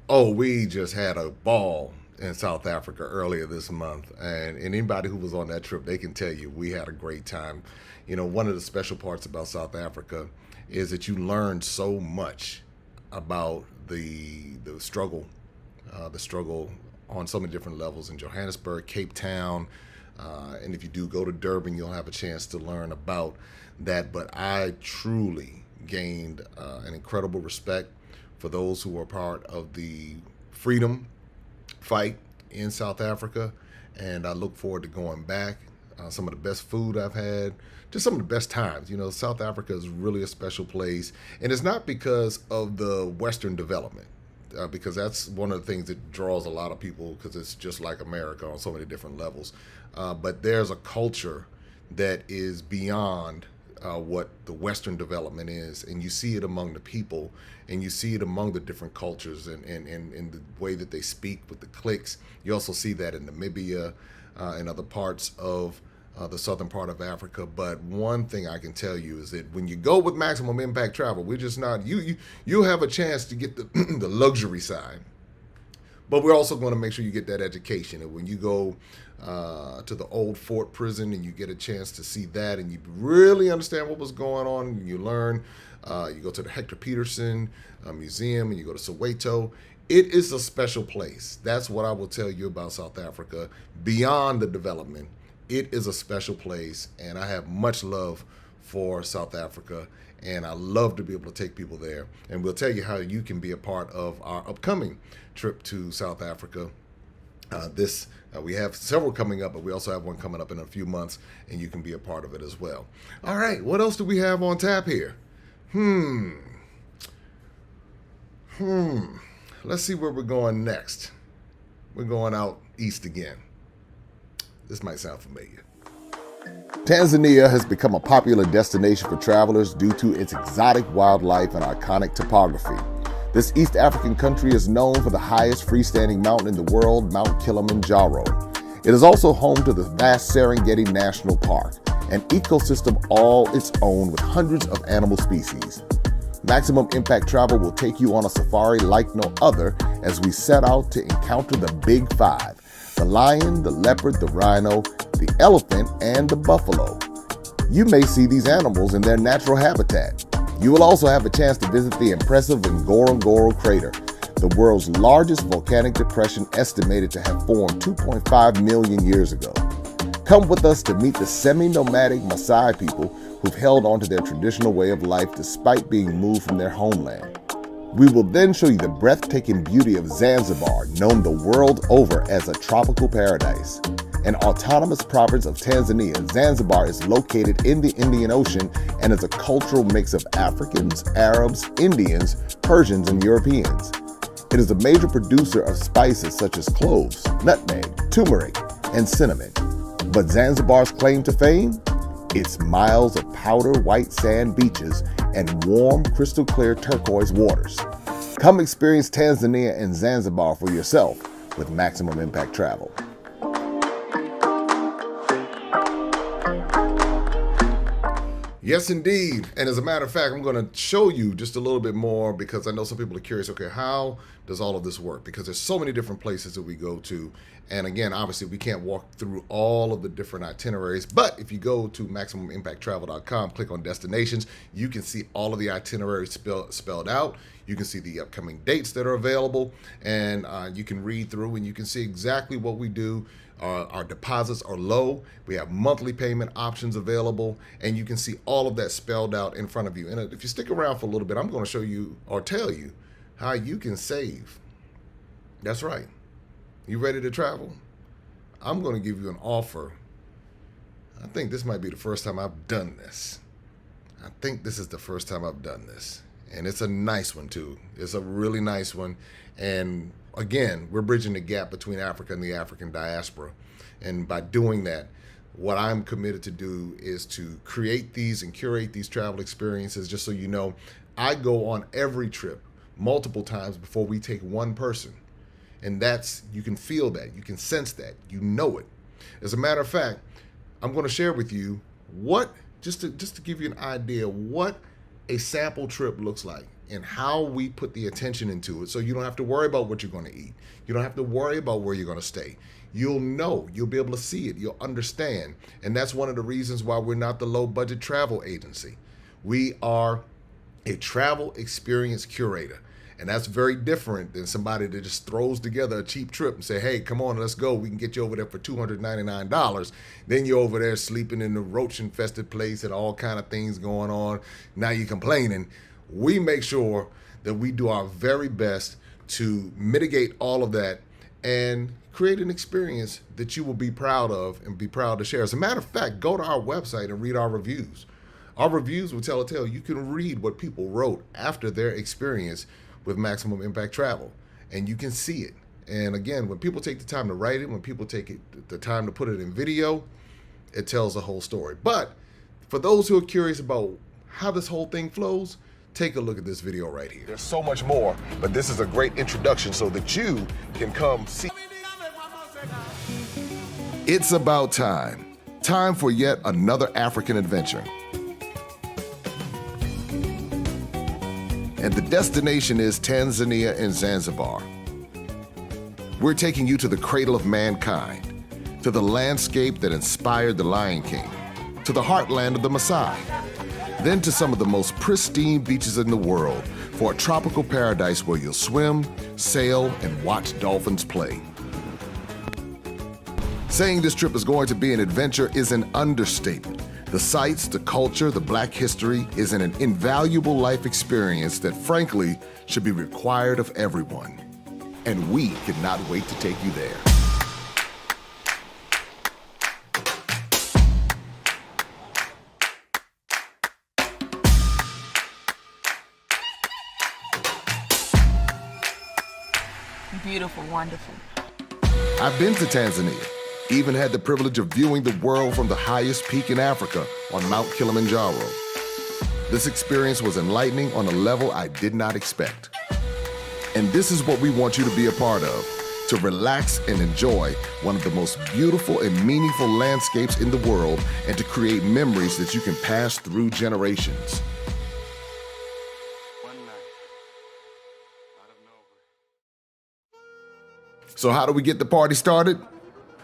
Oh, we just had a ball in South Africa earlier this month, and anybody who was on that trip, they can tell you we had a great time. One of the special parts about South Africa is that you learn so much about the struggle on so many different levels in Johannesburg, Cape Town, and if you do go to Durban, you'll have a chance to learn about that. But I truly gained an incredible respect for those who are part of the freedom fight in South Africa, and I look forward to going back. Some of the best food I've had, just some of the best times. South Africa is really a special place, and it's not because of the Western development, because that's one of the things that draws a lot of people, because it's just like America on so many different levels. But there's a culture that is beyond what the Western development is, and you see it among the people, and you see it among the different cultures, and the way that they speak with the cliques. You also see that in Namibia and other parts of the southern part of Africa. But one thing I can tell you is that when you go with Maximum Impact Travel, we're just not, you have a chance to get the the luxury side, but we're also going to make sure you get that education. And when you go to the old Fort Prison and you get a chance to see that, and you really understand what was going on, and you learn, you go to the Hector Peterson Museum, and you go to Soweto. It is a special place. That's what I will tell you about South Africa. Beyond the development It is a special place, and I have much love for South Africa, and I love to be able to take people there. And we'll tell you how you can be a part of our upcoming trip to South Africa. We have several coming up, but we also have one coming up in a few months, and you can be a part of it as well. All right, what else do we have on tap here? Let's see where we're going next. We're going out east again. This might sound familiar. Tanzania has become a popular destination for travelers due to its exotic wildlife and iconic topography. This East African country is known for the highest freestanding mountain in the world, Mount Kilimanjaro. It is also home to the vast Serengeti National Park, an ecosystem all its own with hundreds of animal species. Maximum Impact Travel will take you on a safari like no other as we set out to encounter the Big Five: the lion, the leopard, the rhino, the elephant, and the buffalo. You may see these animals in their natural habitat. You will also have a chance to visit the impressive Ngorongoro crater, the world's largest volcanic depression estimated to have formed 2.5 million years ago. Come with us to meet the semi-nomadic Maasai people who've held on to their traditional way of life despite being moved from their homeland. We will then show you the breathtaking beauty of Zanzibar, known the world over as a tropical paradise. An autonomous province of Tanzania, Zanzibar is located in the Indian Ocean and is a cultural mix of Africans, Arabs, Indians, Persians, and Europeans. It is a major producer of spices such as cloves, nutmeg, turmeric, and cinnamon. But Zanzibar's claim to fame? Its miles of powder white sand beaches and warm, crystal clear turquoise waters. Come experience Tanzania and Zanzibar for yourself with Maximum Impact Travel. Yes, indeed. And as a matter of fact, I'm going to show you just a little bit more because I know some people are curious, okay, how does all of this work? Because there's so many different places that we go to. And again, obviously, we can't walk through all of the different itineraries. But if you go to MaximumImpactTravel.com, click on destinations, you can see all of the itineraries spelled out. You can see the upcoming dates that are available. And you can read through and you can see exactly what we do. Our deposits are low. We have monthly payment options available, and you can see all of that spelled out in front of you. And if you stick around for a little bit, I'm going to show you or tell you how you can save. That's right. You ready to travel? I'm going to give you an offer. I think this might be the first time I've done this. I think this is the first time I've done this. And it's a nice one, too. It's a really nice one. And again, we're bridging the gap between Africa and the African diaspora. And by doing that, what I'm committed to do is to create these and curate these travel experiences. Just so you know, I go on every trip multiple times before we take one person. And that's, you can feel that, you can sense that, you know it. As a matter of fact, I'm going to share with you what, just to give you an idea, what a sample trip looks like and how we put the attention into it, so you don't have to worry about what you're going to eat. You don't have to worry about where you're going to stay. You'll know, you'll be able to see it, you'll understand. And that's one of the reasons why we're not the low budget travel agency. We are a travel experience curator. And that's very different than somebody that just throws together a cheap trip and say, hey, come on, let's go. We can get you over there for $299. Then you're over there sleeping in the roach-infested place and all kind of things going on. Now you're complaining. We make sure that we do our very best to mitigate all of that and create an experience that you will be proud of and be proud to share. As a matter of fact, go to our website and read our reviews. Our reviews will tell a tale. You can read what people wrote after their experience with Maximum Impact Travel, and you can see it. And again, when people take the time to write it, when people take the time to put it in video, it tells the whole story. But for those who are curious about how this whole thing flows, take a look at this video right here. There's so much more, but this is a great introduction so that you can come see. It's about time. Time for yet another African adventure. And the destination is Tanzania and Zanzibar. We're taking you to the cradle of mankind, to the landscape that inspired the Lion King, to the heartland of the Maasai, then to some of the most pristine beaches in the world for a tropical paradise where you'll swim, sail, and watch dolphins play. Saying this trip is going to be an adventure is an understatement. The sights, the culture, the Black history is an invaluable life experience that frankly should be required of everyone. And we cannot wait to take you there. Beautiful, wonderful. I've been to Tanzania, even had the privilege of viewing the world from the highest peak in Africa on Mount Kilimanjaro. This experience was enlightening on a level I did not expect. And this is what we want you to be a part of, to relax and enjoy one of the most beautiful and meaningful landscapes in the world and to create memories that you can pass through generations. So how do we get the party started?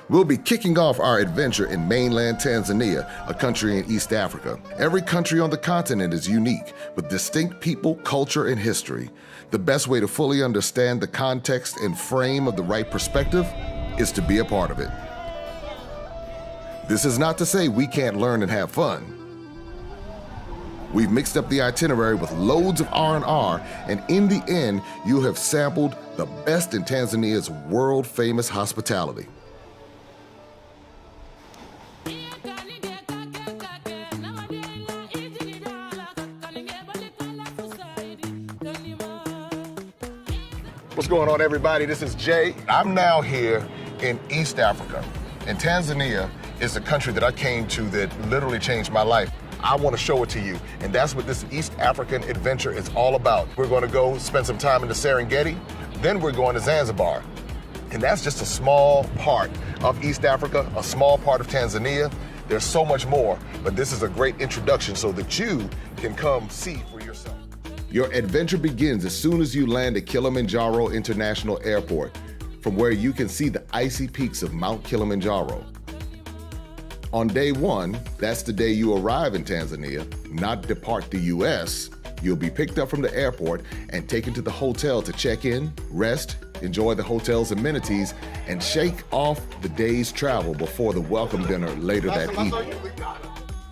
We'll be kicking off our adventure in mainland Tanzania, a country in East Africa. Every country on the continent is unique, with distinct people, culture, and history. The best way to fully understand the context and frame of the right perspective is to be a part of it. This is not to say we can't learn and have fun. We've mixed up the itinerary with loads of R&R, and in the end, you'll have sampled the best in Tanzania's world-famous hospitality. What's going on, everybody? This is Jay. I'm now here in East Africa, and Tanzania is a country that I came to that literally changed my life. I want to show it to you, and that's what this East African adventure is all about. We're going to go spend some time in the Serengeti, then we're going to Zanzibar. And that's just a small part of East Africa, a small part of Tanzania. There's so much more, but this is a great introduction so that you can come see for yourself. Your adventure begins as soon as you land at Kilimanjaro International Airport, from where you can see the icy peaks of Mount Kilimanjaro. On day one, that's the day you arrive in Tanzania, not depart the US, you'll be picked up from the airport and taken to the hotel to check in, rest, enjoy the hotel's amenities, and shake off the day's travel before the welcome dinner later that evening.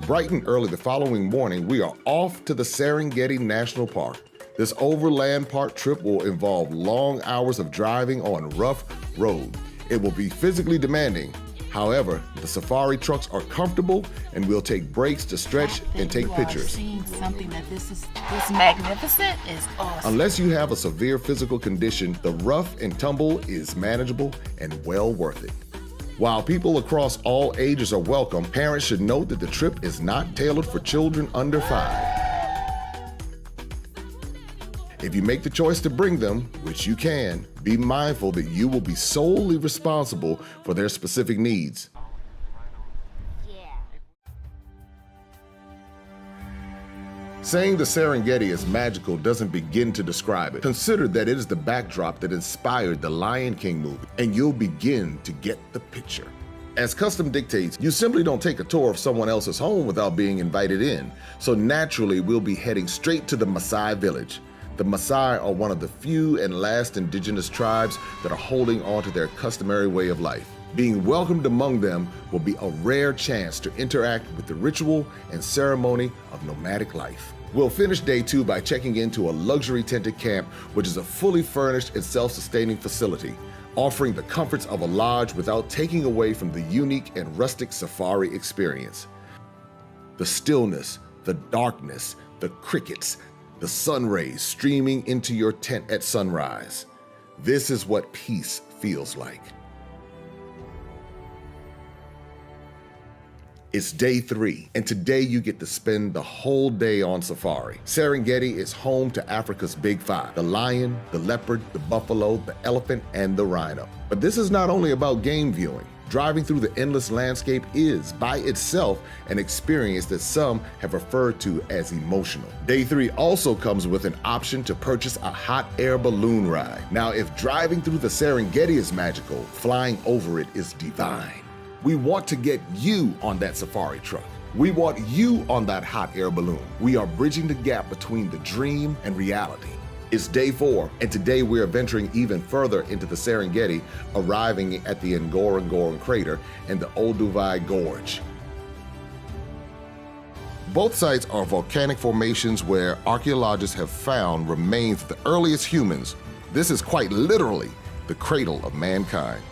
Bright and early the following morning, we are off to the Serengeti National Park. This overland park trip will involve long hours of driving on rough road. It will be physically demanding. However, the safari trucks are comfortable and we'll take breaks to stretch and take pictures. Seeing something that this magnificent is awesome. Unless you have a severe physical condition, the rough and tumble is manageable and well worth it. While people across all ages are welcome, parents should note that the trip is not tailored for children under 5. If you make the choice to bring them, which you can, be mindful that you will be solely responsible for their specific needs. Saying the Serengeti is magical doesn't begin to describe it. Consider that it is the backdrop that inspired the Lion King movie, and you'll begin to get the picture. As custom dictates, you simply don't take a tour of someone else's home without being invited in. So naturally, we'll be heading straight to the Maasai village. The Maasai are one of the few and last indigenous tribes that are holding on to their customary way of life. Being welcomed among them will be a rare chance to interact with the ritual and ceremony of nomadic life. We'll finish day 2 by checking into a luxury tented camp, which is a fully furnished and self-sustaining facility, offering the comforts of a lodge without taking away from the unique and rustic safari experience. The stillness, the darkness, the crickets, the sun rays streaming into your tent at sunrise. This is what peace feels like. It's day 3, and today you get to spend the whole day on safari. Serengeti is home to Africa's Big 5, the lion, the leopard, the buffalo, the elephant, and the rhino. But this is not only about game viewing. Driving through the endless landscape is, by itself, an experience that some have referred to as emotional. Day 3 also comes with an option to purchase a hot air balloon ride. Now, if driving through the Serengeti is magical, flying over it is divine. We want to get you on that safari truck. We want you on that hot air balloon. We are bridging the gap between the dream and reality. It's day 4, and today we're venturing even further into the Serengeti, arriving at the Ngorongoro crater and the Olduvai Gorge. Both sites are volcanic formations where archaeologists have found remains of the earliest humans. This is quite literally the cradle of mankind.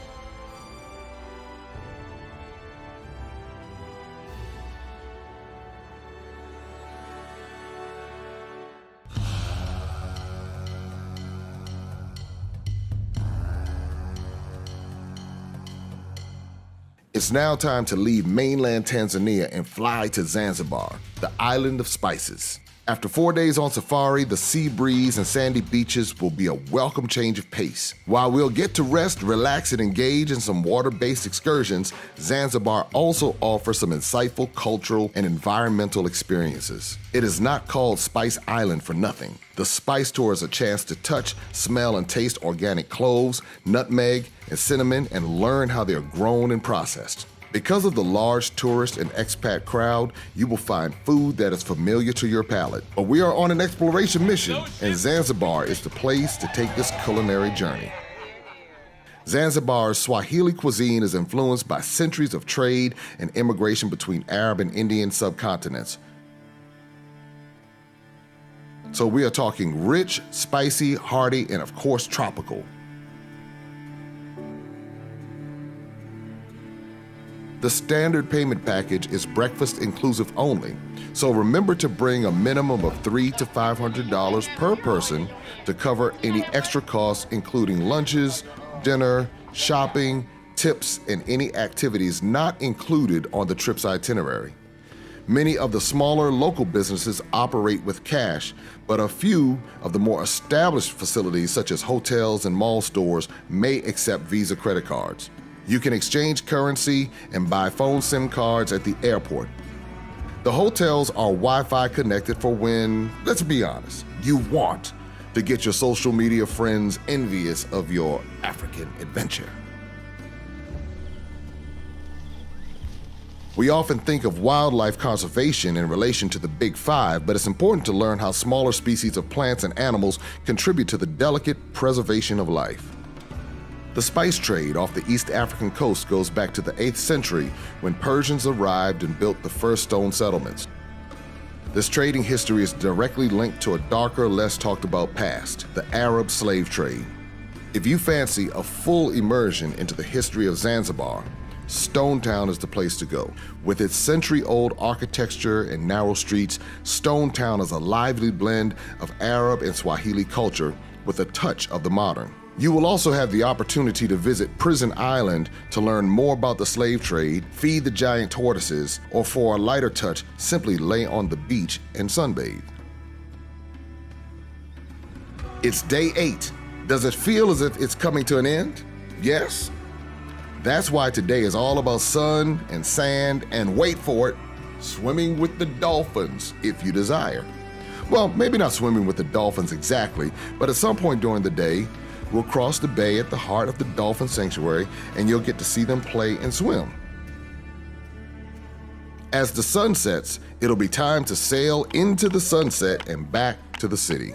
It's now time to leave mainland Tanzania and fly to Zanzibar, the island of spices. After 4 days on safari, the sea breeze and sandy beaches will be a welcome change of pace. While we'll get to rest, relax, and engage in some water-based excursions, Zanzibar also offers some insightful cultural and environmental experiences. It is not called Spice Island for nothing. The Spice Tour is a chance to touch, smell, and taste organic cloves, nutmeg, and cinnamon, and learn how they are grown and processed. Because of the large tourist and expat crowd, you will find food that is familiar to your palate. But we are on an exploration mission, and Zanzibar is the place to take this culinary journey. Zanzibar's Swahili cuisine is influenced by centuries of trade and immigration between Arab and Indian subcontinents. So we are talking rich, spicy, hearty, and of course tropical. The standard payment package is breakfast inclusive only, so remember to bring a minimum of $300 to $500 per person to cover any extra costs, including lunches, dinner, shopping, tips, and any activities not included on the trip's itinerary. Many of the smaller local businesses operate with cash, but a few of the more established facilities, such as hotels and mall stores, may accept Visa credit cards. You can exchange currency and buy phone SIM cards at the airport. The hotels are Wi-Fi connected for when, let's be honest, you want to get your social media friends envious of your African adventure. We often think of wildlife conservation in relation to the Big Five, but it's important to learn how smaller species of plants and animals contribute to the delicate preservation of life. The spice trade off the East African coast goes back to the 8th century when Persians arrived and built the first stone settlements. This trading history is directly linked to a darker, less talked about past, the Arab slave trade. If you fancy a full immersion into the history of Zanzibar, Stone Town is the place to go. With its century-old architecture and narrow streets, Stone Town is a lively blend of Arab and Swahili culture with a touch of the modern. You will also have the opportunity to visit Prison Island to learn more about the slave trade, feed the giant tortoises, or for a lighter touch, simply lay on the beach and sunbathe. It's day 8. Does it feel as if it's coming to an end? Yes. That's why today is all about sun and sand and, wait for it, swimming with the dolphins if you desire. Well, maybe not swimming with the dolphins exactly, but at some point during the day, we'll cross the bay at the heart of the dolphin sanctuary and you'll get to see them play and swim. As the sun sets, it'll be time to sail into the sunset and back to the city.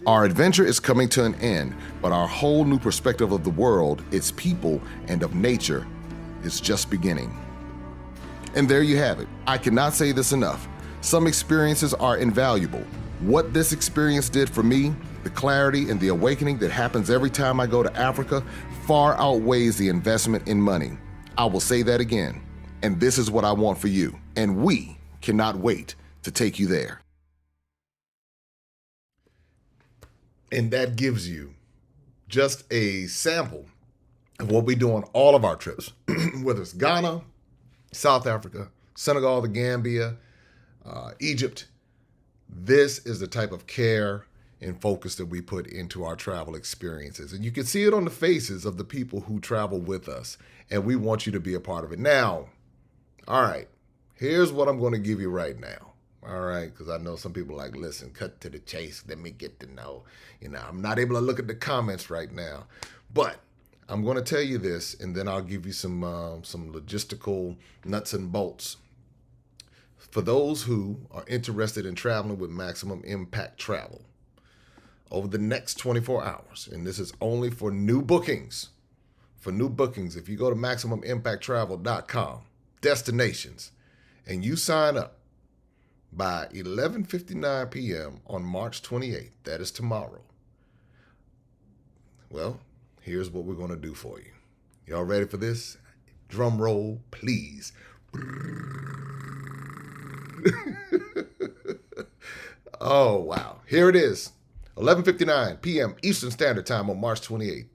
Our adventure is coming to an end, but our whole new perspective of the world, its people, and of nature is just beginning. And there you have it. I cannot say this enough. Some experiences are invaluable. What this experience did for me, the clarity and the awakening that happens every time I go to Africa, far outweighs the investment in money. I will say that again. And this is what I want for you. And we cannot wait to take you there. And that gives you just a sample of what we do on all of our trips, whether it's Ghana, South Africa, Senegal, the Gambia, Egypt. This is the type of care and focus that we put into our travel experiences. And you can see it on the faces of the people who travel with us. And we want you to be a part of it. Now, all right, here's what I'm going to give you right now. All right, because I know some people like, listen, cut to the chase. Let me get to know. I'm not able to look at the comments right now. But I'm going to tell you this, and then I'll give you some logistical nuts and bolts. For those who are interested in traveling with Maximum Impact Travel, over the next 24 hours, and this is only for new bookings. For new bookings, if you go to MaximumImpactTravel.com, destinations, and you sign up by 11:59 p.m. on March 28th, that is tomorrow, well, here's what we're going to do for you. Y'all ready for this? Drum roll, please. Oh, wow. Here it is. 11:59 p.m. Eastern Standard Time on March 28th.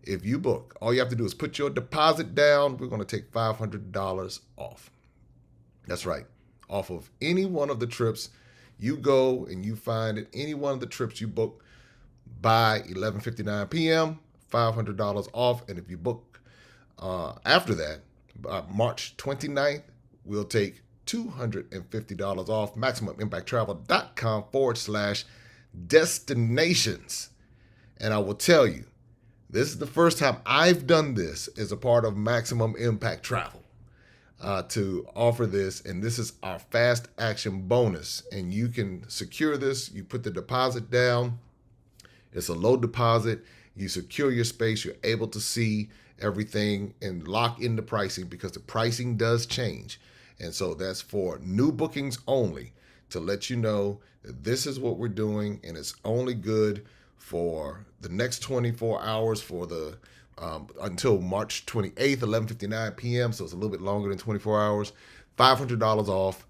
If you book, all you have to do is put your deposit down. We're going to take $500 off. That's right. Off of any one of the trips you go and you find it, any one of the trips you book by 11:59 p.m., $500 off. And if you book after that, by March 29th, we'll take $250 off. MaximumImpactTravel.com/destinations. And I will tell you, this is the first time I've done this as a part of Maximum Impact Travel to offer this. And this is our fast action bonus. And you can secure this. You put the deposit down. It's a low deposit. You secure your space. You're able to see everything and lock in the pricing, because the pricing does change. And so that's for new bookings only, to let you know that this is what we're doing, and it's only good for the next 24 hours for the until March 28th, 11:59 p.m. So it's a little bit longer than 24 hours. $500 off,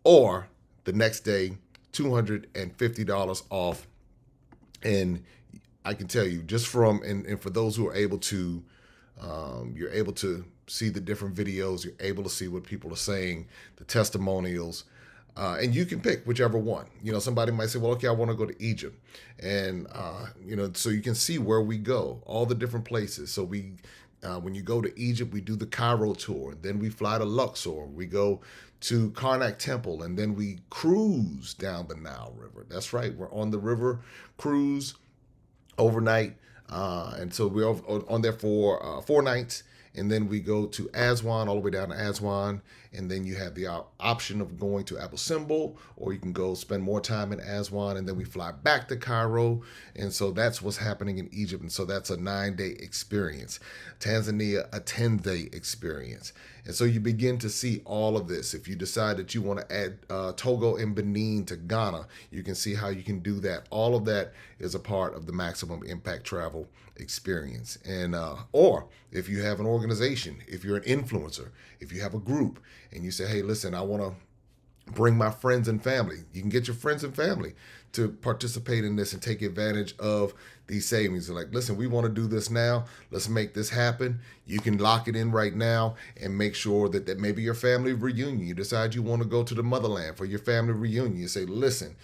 or the next day, $250 off. And I can tell you, just from and for those who are able to, you're able to see the different videos. You're able to see what people are saying, the testimonials, and you can pick whichever one. You know, somebody might say, well, okay, I want to go to Egypt. And, so you can see where we go, all the different places. So when you go to Egypt, we do the Cairo tour. Then we fly to Luxor. We go to Karnak Temple, and then we cruise down the Nile River. That's right. We're on the river cruise overnight. And so we're on there for 4 nights. And then we go to Aswan, all the way down to Aswan. And then you have the option of going to Abu Simbel, or you can go spend more time in Aswan. And then we fly back to Cairo. And so that's what's happening in Egypt. And so that's a 9-day experience. Tanzania, a 10-day experience. And so you begin to see all of this. If you decide that you want to add Togo and Benin to Ghana, you can see how you can do that. All of that is a part of the Maximum Impact Travel experience. And or if you have an organization, if you're an influencer, if you have a group and you say, hey, listen, I want to bring my friends and family, you can get your friends and family to participate in this and take advantage of these savings. They're like, listen, we want to do this now. Let's make this happen. You can lock it in right now and make sure that maybe your family reunion, you decide you want to go to the motherland for your family reunion. You say, listen,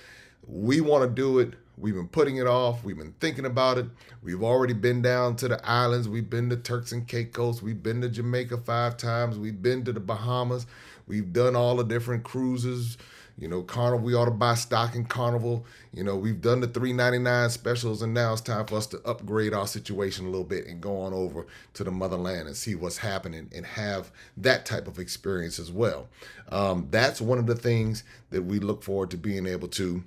we want to do it. We've been putting it off. We've been thinking about it. We've already been down to the islands. We've been to Turks and Caicos. We've been to Jamaica 5 times. We've been to the Bahamas. We've done all the different cruises. You know, Carnival, we ought to buy stock in Carnival. You know, we've done the $3.99 specials, and now it's time for us to upgrade our situation a little bit and go on over to the motherland and see what's happening and have that type of experience as well. That's one of the things that we look forward to being able to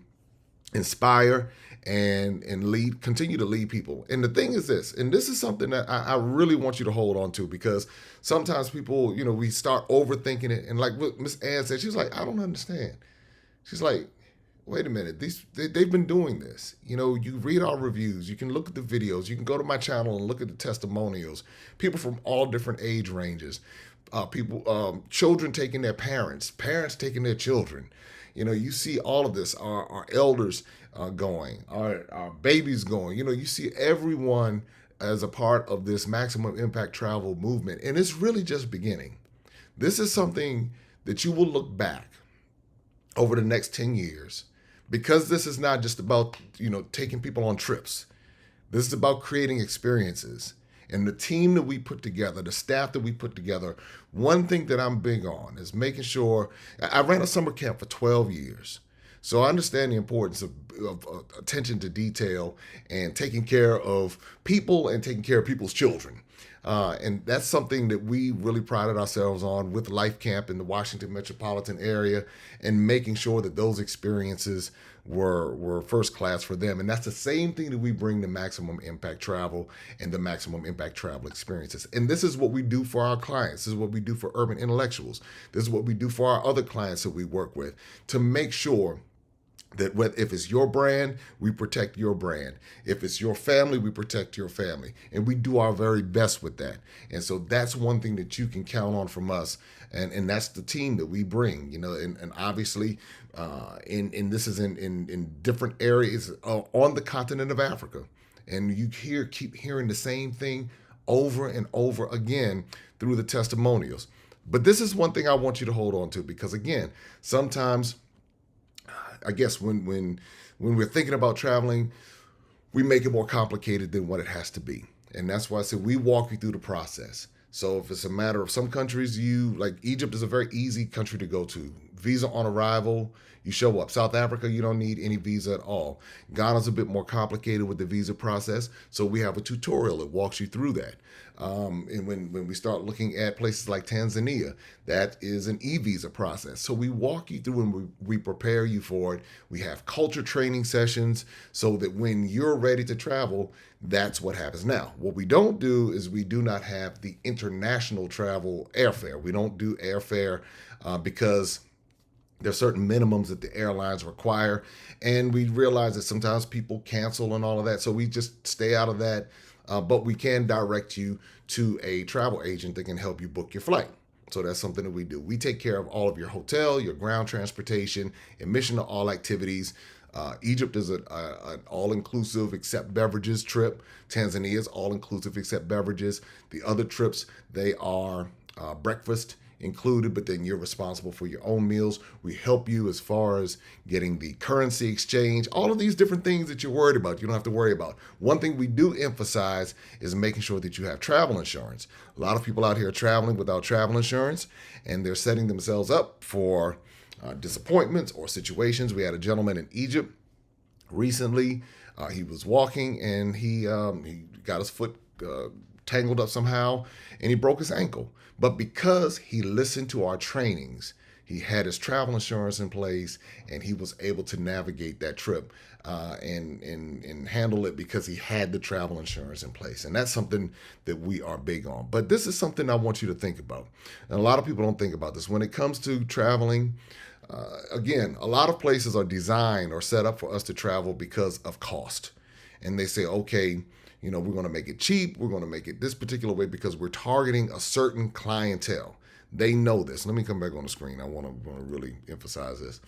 inspire and lead, continue to lead people. And the thing is this, and this is something that I really want you to hold on to, because sometimes people, you know, we start overthinking it. And like what Miss Ann said, she's like, I don't understand. She's like, wait a minute, they've been doing this. You know, you read our reviews, you can look at the videos, you can go to my channel and look at the testimonials, people from all different age ranges, children taking their parents taking their children. You know, you see all of this, our elders going, our babies going. You know, you see everyone as a part of this Maximum Impact Travel movement. And it's really just beginning. This is something that you will look back over the next 10 years, because this is not just about, you know, taking people on trips. This is about creating experiences. And the team that we put together, the staff that we put together, one thing that I'm big on is making sure. I ran a summer camp for 12 years. So I understand the importance of attention to detail and taking care of people and taking care of people's children. And that's something that we really prided ourselves on with Life Camp in the Washington metropolitan area, and making sure that those experiences were first class for them. And that's the same thing that we bring to Maximum Impact Travel and the Maximum Impact Travel experiences. And this is what we do for our clients. This is what we do for urban intellectuals. This is what we do for our other clients that we work with, to make sure that if it's your brand, we protect your brand. If it's your family, we protect your family. And we do our very best with that. And so that's one thing that you can count on from us. And that's the team that we bring, you know, and obviously, and this is in different areas on the continent of Africa. And you keep hearing the same thing over and over again through the testimonials. But this is one thing I want you to hold on to, because again, sometimes I guess when we're thinking about traveling, we make it more complicated than what it has to be. And that's why I said we walk you through the process. So if it's a matter of some countries, like Egypt is a very easy country to go to. Visa on arrival, you show up. South Africa, you don't need any visa at all. Ghana's a bit more complicated with the visa process, so we have a tutorial that walks you through that. And when we start looking at places like Tanzania, that is an e-visa process. So we walk you through and we prepare you for it. We have culture training sessions so that when you're ready to travel, that's what happens. Now, what we don't do is we do not have the international travel airfare. We don't do airfare because there's certain minimums that the airlines require. And we realize that sometimes people cancel and all of that. So we just stay out of that. But we can direct you to a travel agent that can help you book your flight. So that's something that we do. We take care of all of your hotel, your ground transportation, admission to all activities. Egypt is an all-inclusive except beverages trip. Tanzania is all-inclusive except beverages. The other trips, they are breakfast included, but then you're responsible for your own meals. We help you as far as getting the currency exchange, all of these different things that you're worried about, you don't have to worry about. One thing we do emphasize is making sure that you have travel insurance. A lot of people out here are traveling without travel insurance, and they're setting themselves up for disappointments or situations. We had a gentleman in Egypt recently. He was walking and he got his foot tangled up somehow, and he broke his ankle. But because he listened to our trainings, he had his travel insurance in place, and he was able to navigate that trip and handle it because he had the travel insurance in place. And that's something that we are big on. But this is something I want you to think about. And a lot of people don't think about this. When it comes to traveling, again, a lot of places are designed or set up for us to travel because of cost. And they say, okay, you know, we're going to make it cheap. We're going to make it this particular way because we're targeting a certain clientele. They know this. Let me come back on the screen. I want to really emphasize this.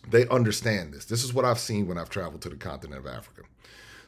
They understand this. This is what I've seen when I've traveled to the continent of Africa.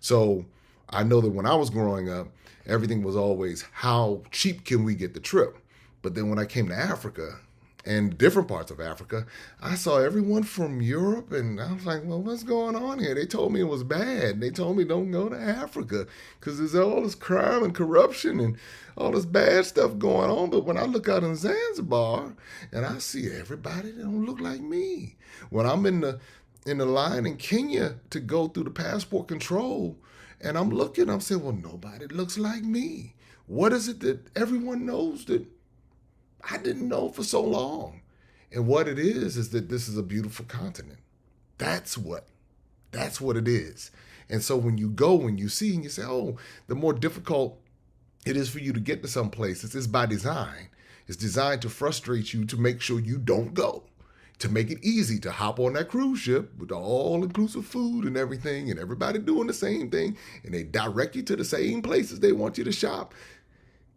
So I know that when I was growing up, everything was always how cheap can we get the trip? But then when I came to Africa and different parts of Africa, I saw everyone from Europe, and I was like, well, what's going on here? They told me it was bad. They told me don't go to Africa because there's all this crime and corruption and all this bad stuff going on. But when I look out in Zanzibar and I see everybody that don't look like me, when I'm in the line in Kenya to go through the passport control, and I'm looking, I'm saying, well, nobody looks like me. What is it that everyone knows that I didn't know for so long? And what it is that this is a beautiful continent. That's what it is. And so when you go and you see and you say, oh, the more difficult it is for you to get to some places, it's by design. It's designed to frustrate you to make sure you don't go, to make it easy to hop on that cruise ship with all-inclusive food and everything, and everybody doing the same thing, and they direct you to the same places they want you to shop.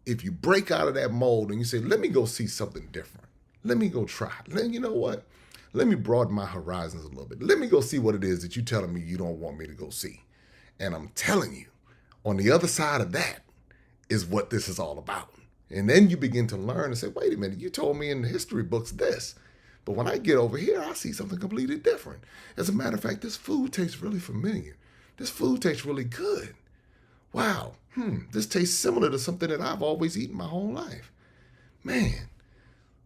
If you break out of that mold and you say, let me go see something different. Let me go try. You know what? Let me broaden my horizons a little bit. Let me go see what it is that you're telling me you don't want me to go see. And I'm telling you, on the other side of that is what this is all about. And then you begin to learn and say, wait a minute, you told me in the history books this. But when I get over here, I see something completely different. As a matter of fact, this food tastes really familiar. This food tastes really good. Wow, this tastes similar to something that I've always eaten my whole life. Man,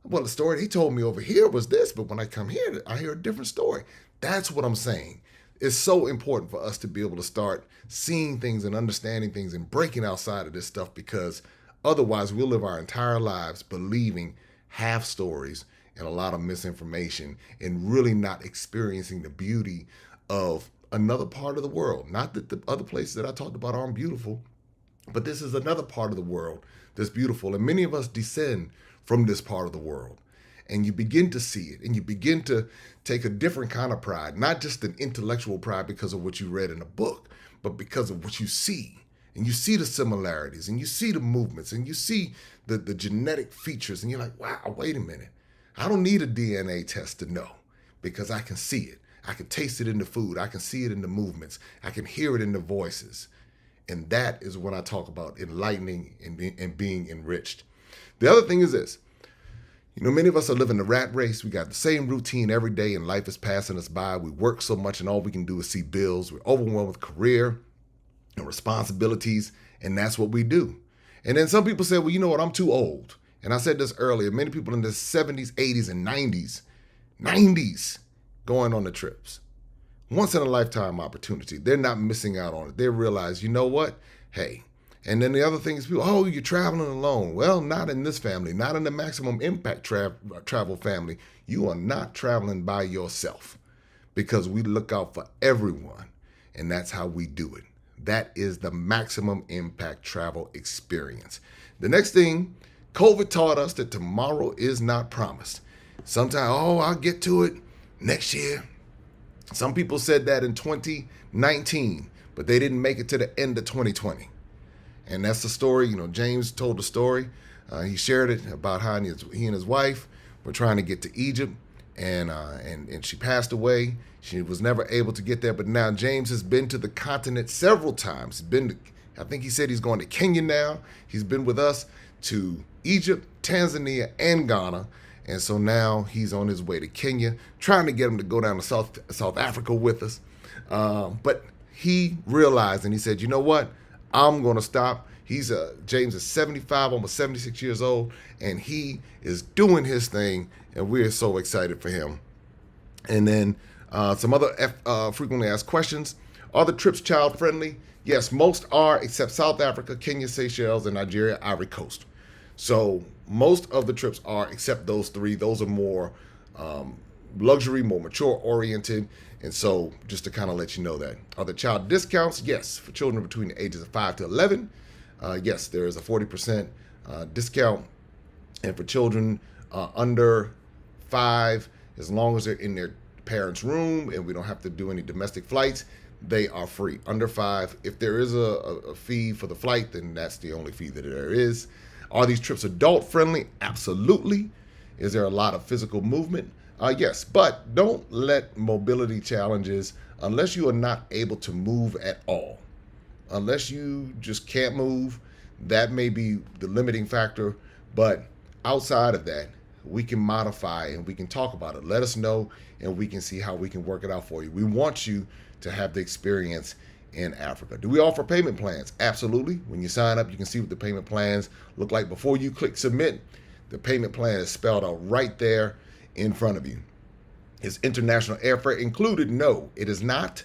well, the story they told me over here was this, but when I come here, I hear a different story. That's what I'm saying. It's so important for us to be able to start seeing things and understanding things and breaking outside of this stuff, because otherwise we'll live our entire lives believing half stories and a lot of misinformation and really not experiencing the beauty of another part of the world. Not that the other places that I talked about aren't beautiful, but this is another part of the world that's beautiful. And many of us descend from this part of the world. And you begin to see it, and you begin to take a different kind of pride, not just an intellectual pride because of what you read in a book, but because of what you see. And you see the similarities, and you see the movements, and you see the genetic features, and you're like, wow, wait a minute. I don't need a DNA test to know, because I can see it. I can taste it in the food. I can see it in the movements. I can hear it in the voices. And that is when I talk about enlightening and being enriched. The other thing is this. You know, many of us are living the rat race. We got the same routine every day, and life is passing us by. We work so much, and all we can do is see bills. We're overwhelmed with career and responsibilities, and that's what we do. And then some people say, well, you know what, I'm too old. And I said this earlier, many people in the 70s, 80s, and 90s going on the trips. Once in a lifetime opportunity. They're not missing out on it. They realize, you know what? Hey. And then the other thing is people, oh, you're traveling alone. Well, not in this family, not in the maximum impact travel family. You are not traveling by yourself, because we look out for everyone, and that's how we do it. That is the maximum impact travel experience. The next thing, COVID taught us that tomorrow is not promised. Sometimes, oh, I'll get to it next year. Some people said that in 2019, but they didn't make it to the end of 2020. And that's the story. You know, James told the story. He shared it about how he and his wife were trying to get to Egypt, and she passed away. She was never able to get there, but now James has been to the continent several times. I think he said he's going to Kenya now. He's been with us to Egypt, Tanzania, and Ghana. And so now he's on his way to Kenya, trying to get him to go down to South Africa with us. But he realized, and he said, you know what? I'm going to stop. James is 75, almost 76 years old, and he is doing his thing, and we're so excited for him. And then some other frequently asked questions. Are the trips child-friendly? Yes, most are, except South Africa, Kenya, Seychelles, and Nigeria, Ivory Coast. So most of the trips are, except those three. Those are more luxury, more mature-oriented. And so just to kind of let you know that. Are there child discounts? Yes, for children between the ages of 5 to 11. Yes, there is a 40% discount. And for children under 5, as long as they're in their parents' room and we don't have to do any domestic flights, they are free. Under 5, if there is a fee for the flight, then that's the only fee that there is. Are these trips adult-friendly? Absolutely. Is there a lot of physical movement? Yes, but don't let mobility challenges, unless you are not able to move at all, unless you just can't move, that may be the limiting factor. But outside of that, we can modify and we can talk about it. Let us know and we can see how we can work it out for you. We want you to have the experience in Africa. Do we offer payment plans? Absolutely. When you sign up, you can see what the payment plans look like. Before you click submit, the payment plan is spelled out right there in front of you. Is international airfare included? No, it is not.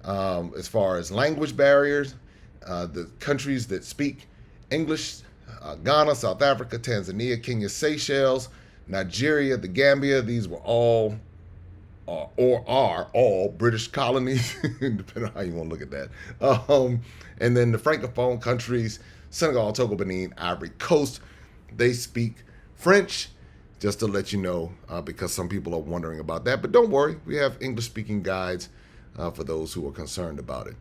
As far as language barriers, the countries that speak English, Ghana, South Africa, Tanzania, Kenya, Seychelles, Nigeria, the Gambia, these were all or are all British colonies, depending on how you want to look at that. And then the Francophone countries, Senegal, Togo, Benin, Ivory Coast, they speak French, just to let you know, because some people are wondering about that. But don't worry, we have English-speaking guides for those who are concerned about it.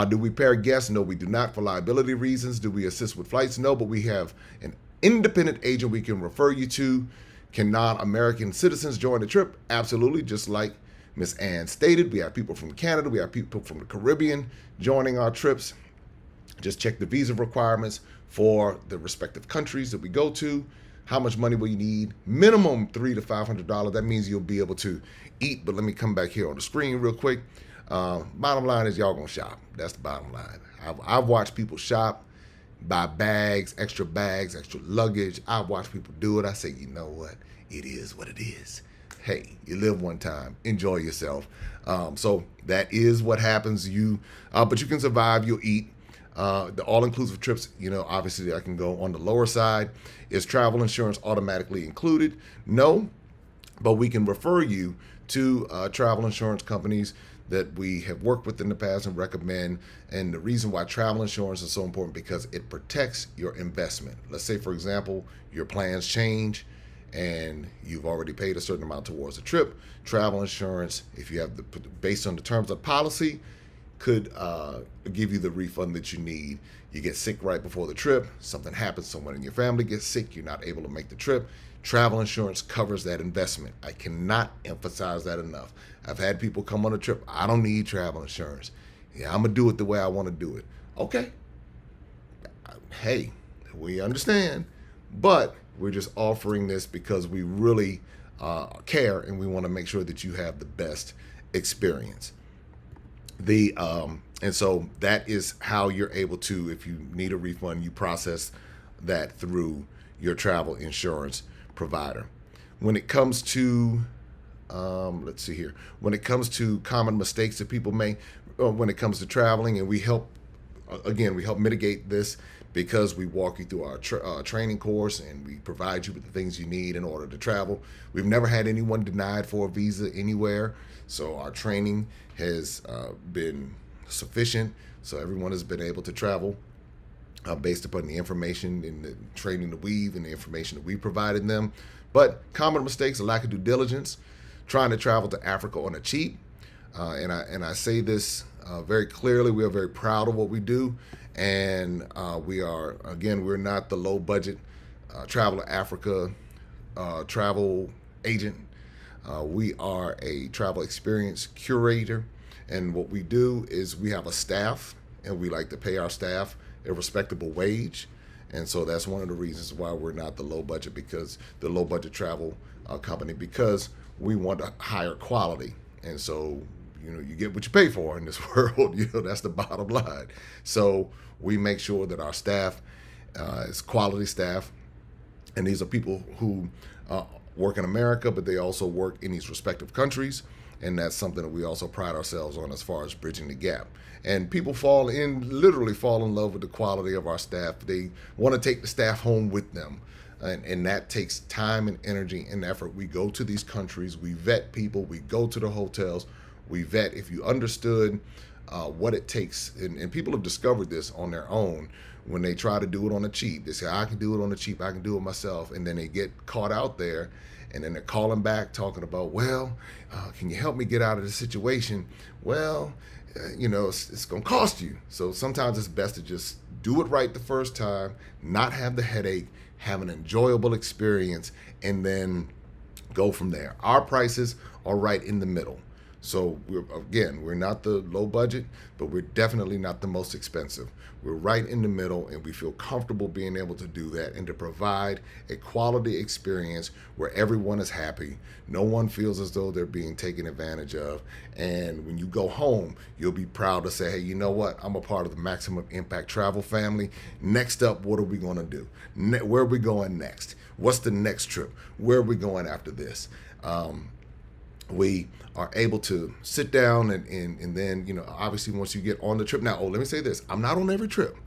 Do we pair guests? No, we do not, for liability reasons. Do we assist with flights? No, but we have an independent agent we can refer you to. Can non-American citizens join the trip? Absolutely, just like Miss Ann stated. We have people from Canada, we have people from the Caribbean joining our trips. Just check the visa requirements for the respective countries that we go to. How much money will you need? Minimum $300 to $500. That means you'll be able to eat. But let me come back here on the screen real quick. Bottom line is y'all gonna shop. That's the bottom line. I've watched people shop, buy bags, extra luggage. I've watched people do it. I say, you know what? It is what it is. hey, you live one time, enjoy yourself. So that is what happens. But you can survive, you'll eat. The all-inclusive trips, obviously I can go on the lower side. Is travel insurance automatically included? No, but we can refer you to travel insurance companies that we have worked with in the past and recommend. And the reason why travel insurance is so important, because it protects your investment. Let's say, for example, your plans change and you've already paid a certain amount towards the trip. Travel insurance, if you have based on the terms of policy, could give you the refund that you need. You get sick right before the trip, something happens, someone in your family gets sick, you're not able to make the trip. Travel insurance covers that investment. I cannot emphasize that enough. I've had people come on a trip, I don't need travel insurance. Yeah, I'm gonna do it the way I wanna do it. Okay, hey, we understand, but we're just offering this because we really care and we wanna make sure that you have the best experience. And so that is how you're able to, if you need a refund, you process that through your travel insurance provider. When it comes to, let's see here, when it comes to common mistakes that people make when it comes to traveling, and we help mitigate this because we walk you through our training course and we provide you with the things you need in order to travel. We've never had anyone denied for a visa anywhere, so our training has been sufficient, so everyone has been able to travel based upon the information and the training that and the information that we provided them. But common mistakes, a lack of due diligence, trying to travel to Africa on a cheap, and I say this very clearly. We are very proud of what we do, and we're not the low budget travel to Africa travel agent. We are a travel experience curator, and what we do is we have a staff, and we like to pay our staff a respectable wage. And so that's one of the reasons why we're not the low budget travel company, because we want a higher quality. And so, you get what you pay for in this world. That's the bottom line. So we make sure that our staff is quality staff. And these are people who work in America, but they also work in these respective countries. And that's something that we also pride ourselves on as far as bridging the gap. And people literally fall in love with the quality of our staff. They want to take the staff home with them. And that takes time and energy and effort. We go to these countries, we vet people, we go to the hotels, we vet. If you understood what it takes, and people have discovered this on their own when they try to do it on the cheap. They say, I can do it on the cheap, I can do it myself. And then they get caught out there, and then they're calling back talking about, can you help me get out of this situation? Well, it's going to cost you. So sometimes it's best to just do it right the first time, not have the headache, have an enjoyable experience, and then go from there. Our prices are right in the middle. So we're not the low budget, but we're definitely not the most expensive. We're right in the middle, and we feel comfortable being able to do that and to provide a quality experience where everyone is happy. No one feels as though they're being taken advantage of. And when you go home, you'll be proud to say, hey, you know what? I'm a part of the Maximum Impact Travel family. Next up, what are we going to do? Where are we going next? What's the next trip? Where are we going after this? We are able to sit down and then, obviously once you get on the trip. Now, let me say this. I'm not on every trip.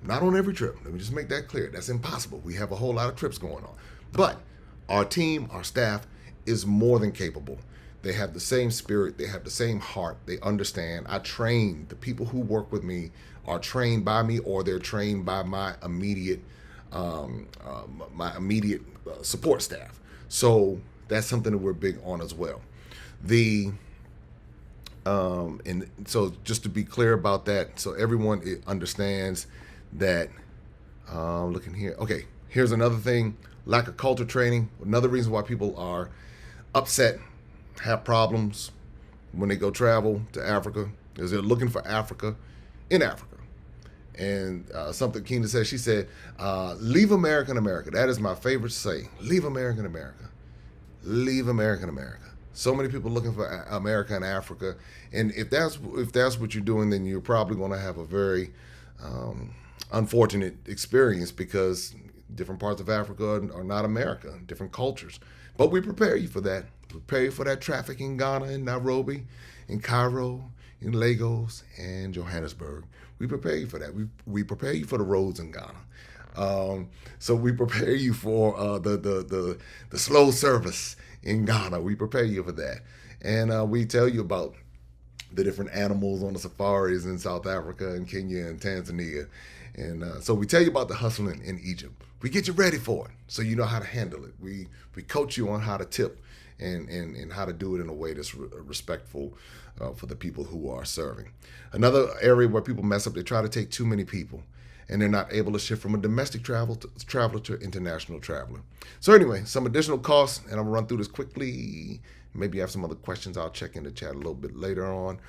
Let me just make that clear. That's impossible. We have a whole lot of trips going on. But our team, our staff is more than capable. They have the same spirit. They have the same heart. They understand. I train the people who work with me are trained by me, or they're trained by my immediate support staff. So that's something that we're big on as well. And so just to be clear about that, so everyone understands that. Looking here, okay. Here's another thing: lack of culture training. Another reason why people are upset, have problems when they go travel to Africa, is they're looking for Africa in Africa. And something Keena said, she said, leave America in America. That is my favorite saying. Leave America in America. Leave America in America. So many people looking for America and Africa. And if that's what you're doing, then you're probably going to have a very unfortunate experience, because different parts of Africa are not America, different cultures. But we prepare you for that. Prepare you for that traffic in Ghana, in Nairobi, in Cairo, in Lagos, and Johannesburg. We prepare you for that. We prepare you for the roads in Ghana. So we prepare you for the slow service in Ghana. We prepare you for that. And we tell you about the different animals on the safaris in South Africa and Kenya and Tanzania. And so we tell you about the hustling in Egypt. We get you ready for it so you know how to handle it. We coach you on how to tip and how to do it in a way that's respectful for the people who are serving. Another area where people mess up, they try to take too many people and they're not able to shift from a domestic traveler to international traveler. So anyway, some additional costs, and I'm gonna run through this quickly. Maybe you have some other questions. I'll check in the chat a little bit later on.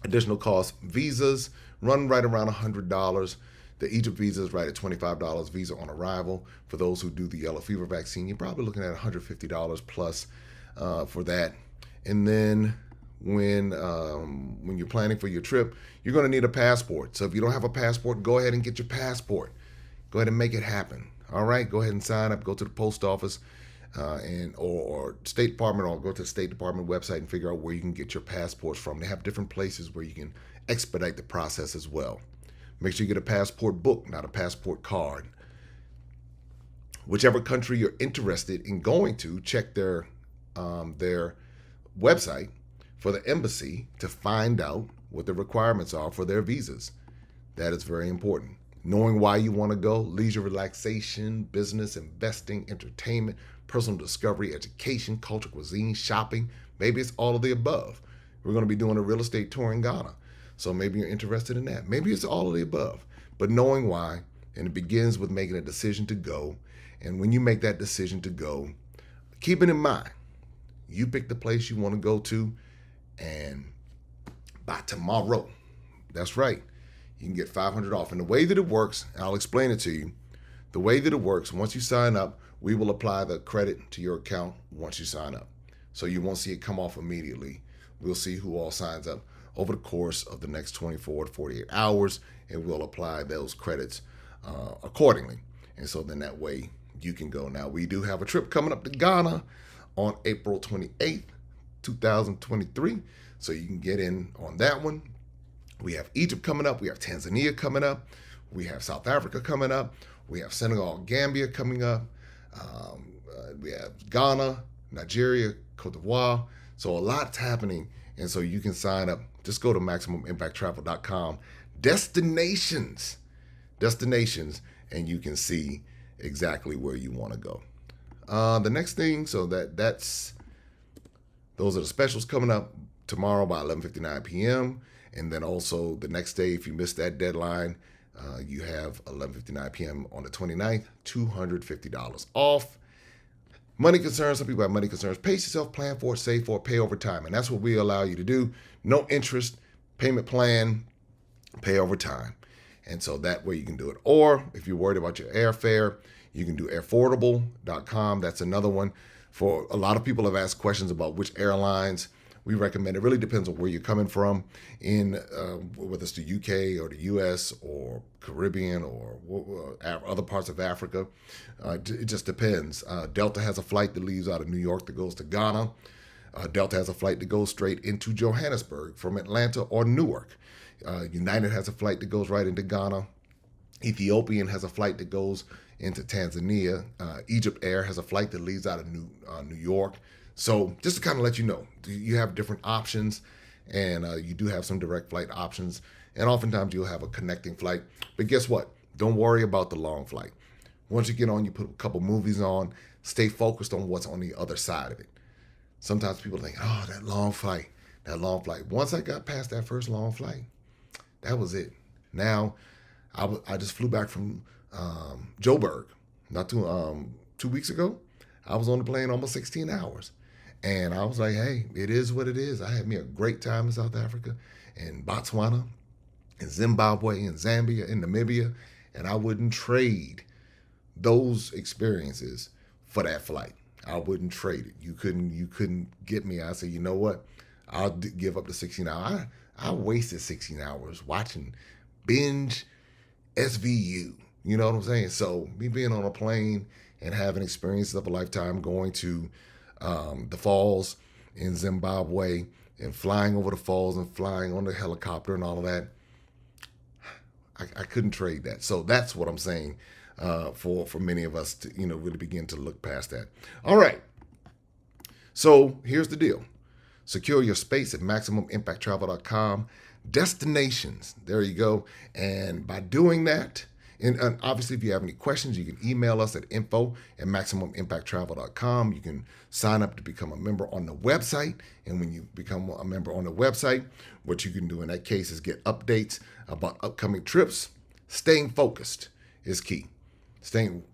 Additional costs, visas run right around $100. The Egypt visa is right at $25 visa on arrival. For those who do the yellow fever vaccine, you're probably looking at $150 plus for that. And then when you're planning for your trip, you're going to need a passport. So if you don't have a passport, go ahead and get your passport. Go ahead and make it happen. All right, go ahead and sign up. Go to the post office or State Department, or go to the State Department website and figure out where you can get your passports from. They have different places where you can expedite the process as well. Make sure you get a passport book, not a passport card. Whichever country you're interested in going to, check their website for the embassy to find out what the requirements are for their visas. That is very important. Knowing why you want to go, leisure, relaxation, business, investing, entertainment, personal discovery, education, culture, cuisine, shopping. Maybe it's all of the above. We're going to be doing a real estate tour in Ghana. So maybe you're interested in that. Maybe it's all of the above. But knowing why, and it begins with making a decision to go. And when you make that decision to go, keep it in mind. You pick the place you want to go to, and by tomorrow, that's right, you can get $500 off. And the way that it works, and I'll explain it to you, the way that it works, once you sign up, we will apply the credit to your account once you sign up. So you won't see it come off immediately. We'll see who all signs up over the course of the next 24 to 48 hours, and we'll apply those credits accordingly. And so then that way you can go. Now, we do have a trip coming up to Ghana on April 28th, 2023. So you can get in on that one. We have Egypt coming up. We have Tanzania coming up. We have South Africa coming up. We have Senegal and Gambia coming up. We have Ghana, Nigeria, Cote d'Ivoire. So a lot's happening. And so you can sign up. Just go to MaximumImpactTravel.com. Destinations, and you can see exactly where you want to go. The next thing, so those are the specials coming up tomorrow by 11:59 p.m. And then also the next day, if you missed that deadline, you have 11:59 p.m. on the 29th, $250 off. Money concerns, some people have money concerns. Pace yourself, plan for it, save for it, pay over time. And that's what we allow you to do. No interest, payment plan, pay over time. And so that way you can do it. Or if you're worried about your airfare, you can do airfordable.com. That's another one. For a lot of people have asked questions about which airlines we recommend. It really depends on where you're coming from, in whether it's the UK or the US or Caribbean or other parts of Africa. It just depends. Delta has a flight that leaves out of New York that goes to Ghana. Delta has a flight that goes straight into Johannesburg from Atlanta or Newark. United has a flight that goes right into Ghana. Ethiopian has a flight that goes into Tanzania. Egypt Air has a flight that leaves out of New York. So just to kind of let you know, you have different options, and you do have some direct flight options, and oftentimes you'll have a connecting flight. But guess what? Don't worry about the long flight. Once you get on, you put a couple movies on, stay focused on what's on the other side of it. Sometimes people think, oh, that long flight. Once I got past that first long flight, that was it. Now, I just flew back from Joburg, not 2 weeks ago. I was on the plane almost 16 hours. And I was like, hey, it is what it is. I had me a great time in South Africa, in Botswana, in Zimbabwe, in Zambia, in Namibia. And I wouldn't trade those experiences for that flight. I wouldn't trade it. You couldn't get me. I said, you know what? I'll give up the 16 hours. I wasted 16 hours watching binge SVU You know what I'm saying? So me being on a plane and having experiences of a lifetime, going to the falls in Zimbabwe and flying over the falls and flying on the helicopter and all of that, I couldn't trade that. So that's what I'm saying for many of us to, really begin to look past that. All right. So here's the deal. Secure your space at MaximumImpactTravel.com. Destinations. There you go. And by doing that, and obviously, if you have any questions, you can email us at info@MaximumImpactTravel.com. You can sign up to become a member on the website. And when you become a member on the website, what you can do in that case is get updates about upcoming trips. Staying focused is key.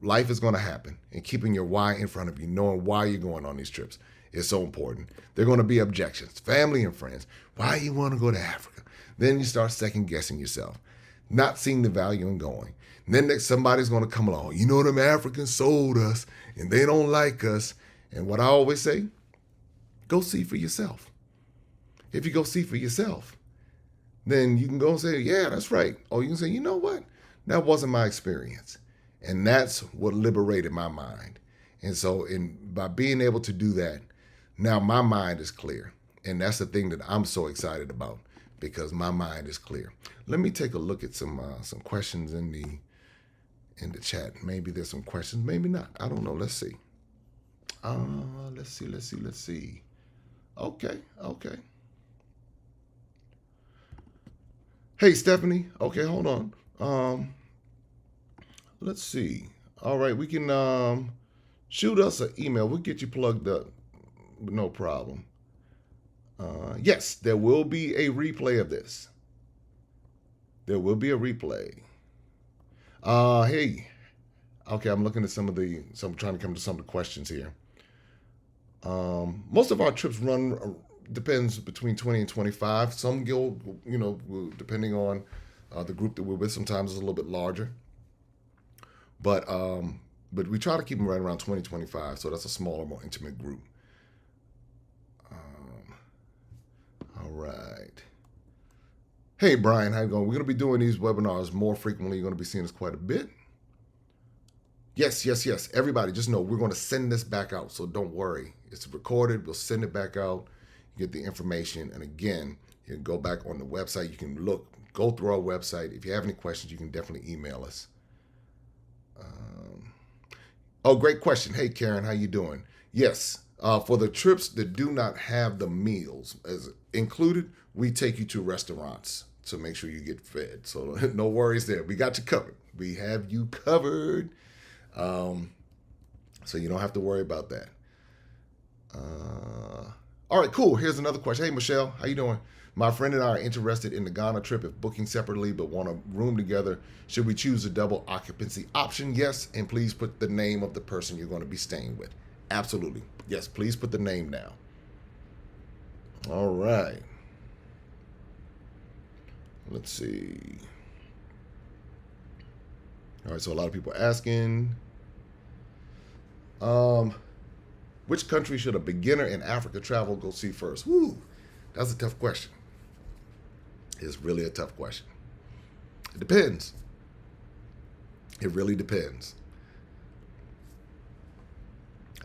Life is going to happen. And keeping your why in front of you, knowing why you're going on these trips is so important. There are going to be objections, family and friends. Why you want to go to Africa? Then you start second guessing yourself, not seeing the value in going. And then somebody's going to come along. You know, them Africans sold us and they don't like us. And what I always say, go see for yourself. If you go see for yourself, then you can go and say, yeah, that's right. Or you can say, you know what? That wasn't my experience. And that's what liberated my mind. And so by being able to do that, now my mind is clear. And that's the thing that I'm so excited about, because my mind is clear. Let me take a look at some questions in the chat. Maybe there's some questions, maybe not. I don't know. Let's see. Let's see. Okay. Hey, Stephanie. Okay, hold on. Let's see. All right, we can shoot us an email. We'll get you plugged up. No problem. Yes, there will be a replay of this. There will be a replay. Hey. Okay, I'm looking at I'm trying to come to some of the questions here. Most of our trips run, depends between 20 and 25. Some go, depending on the group that we're with. Sometimes it's a little bit larger. But we try to keep them right around 20, 25. So that's a smaller, more intimate group. All right. Hey, Brian, how you going? We're going to be doing these webinars more frequently. You're going to be seeing us quite a bit. Yes. Everybody, just know we're going to send this back out. So don't worry. It's recorded. We'll send it back out. You get the information. And again, you can go back on the website. You can go through our website. If you have any questions, you can definitely email us. Great question. Hey, Karen, how you doing? Yes. For the trips that do not have the meals as included, we take you to restaurants to make sure you get fed. So no worries there. We got you covered. We have you covered. So you don't have to worry about that. All right, cool. Here's another question. Hey, Michelle, how you doing? My friend and I are interested in the Ghana trip. If booking separately but want a room together, should we choose a double occupancy option? Yes, and please put the name of the person you're going to be staying with. Absolutely. Yes, please put the name down. All right. Let's see. All right, so a lot of people asking, which country should a beginner in Africa travel go see first? Woo, that's a tough question. It's really a tough question. It depends. It really depends.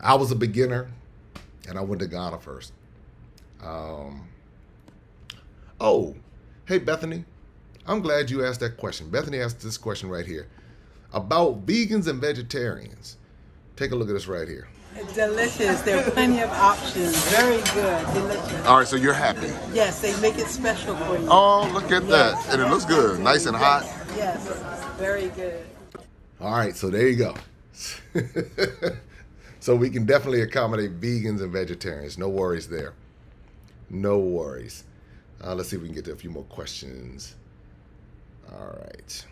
I was a beginner, and I went to Ghana first. Hey, Bethany. I'm glad you asked that question. Bethany asked this question right here about vegans and vegetarians. Take a look at this right here. It's delicious. There are plenty of options. Very good. Delicious. All right, so you're happy. Yes, they make it special for you. Oh, look at that. And it looks good. Nice and hot. Yes, very good. All right, so there you go. So we can definitely accommodate vegans and vegetarians. No worries there. No worries. Let's see if we can get to a few more questions. All right.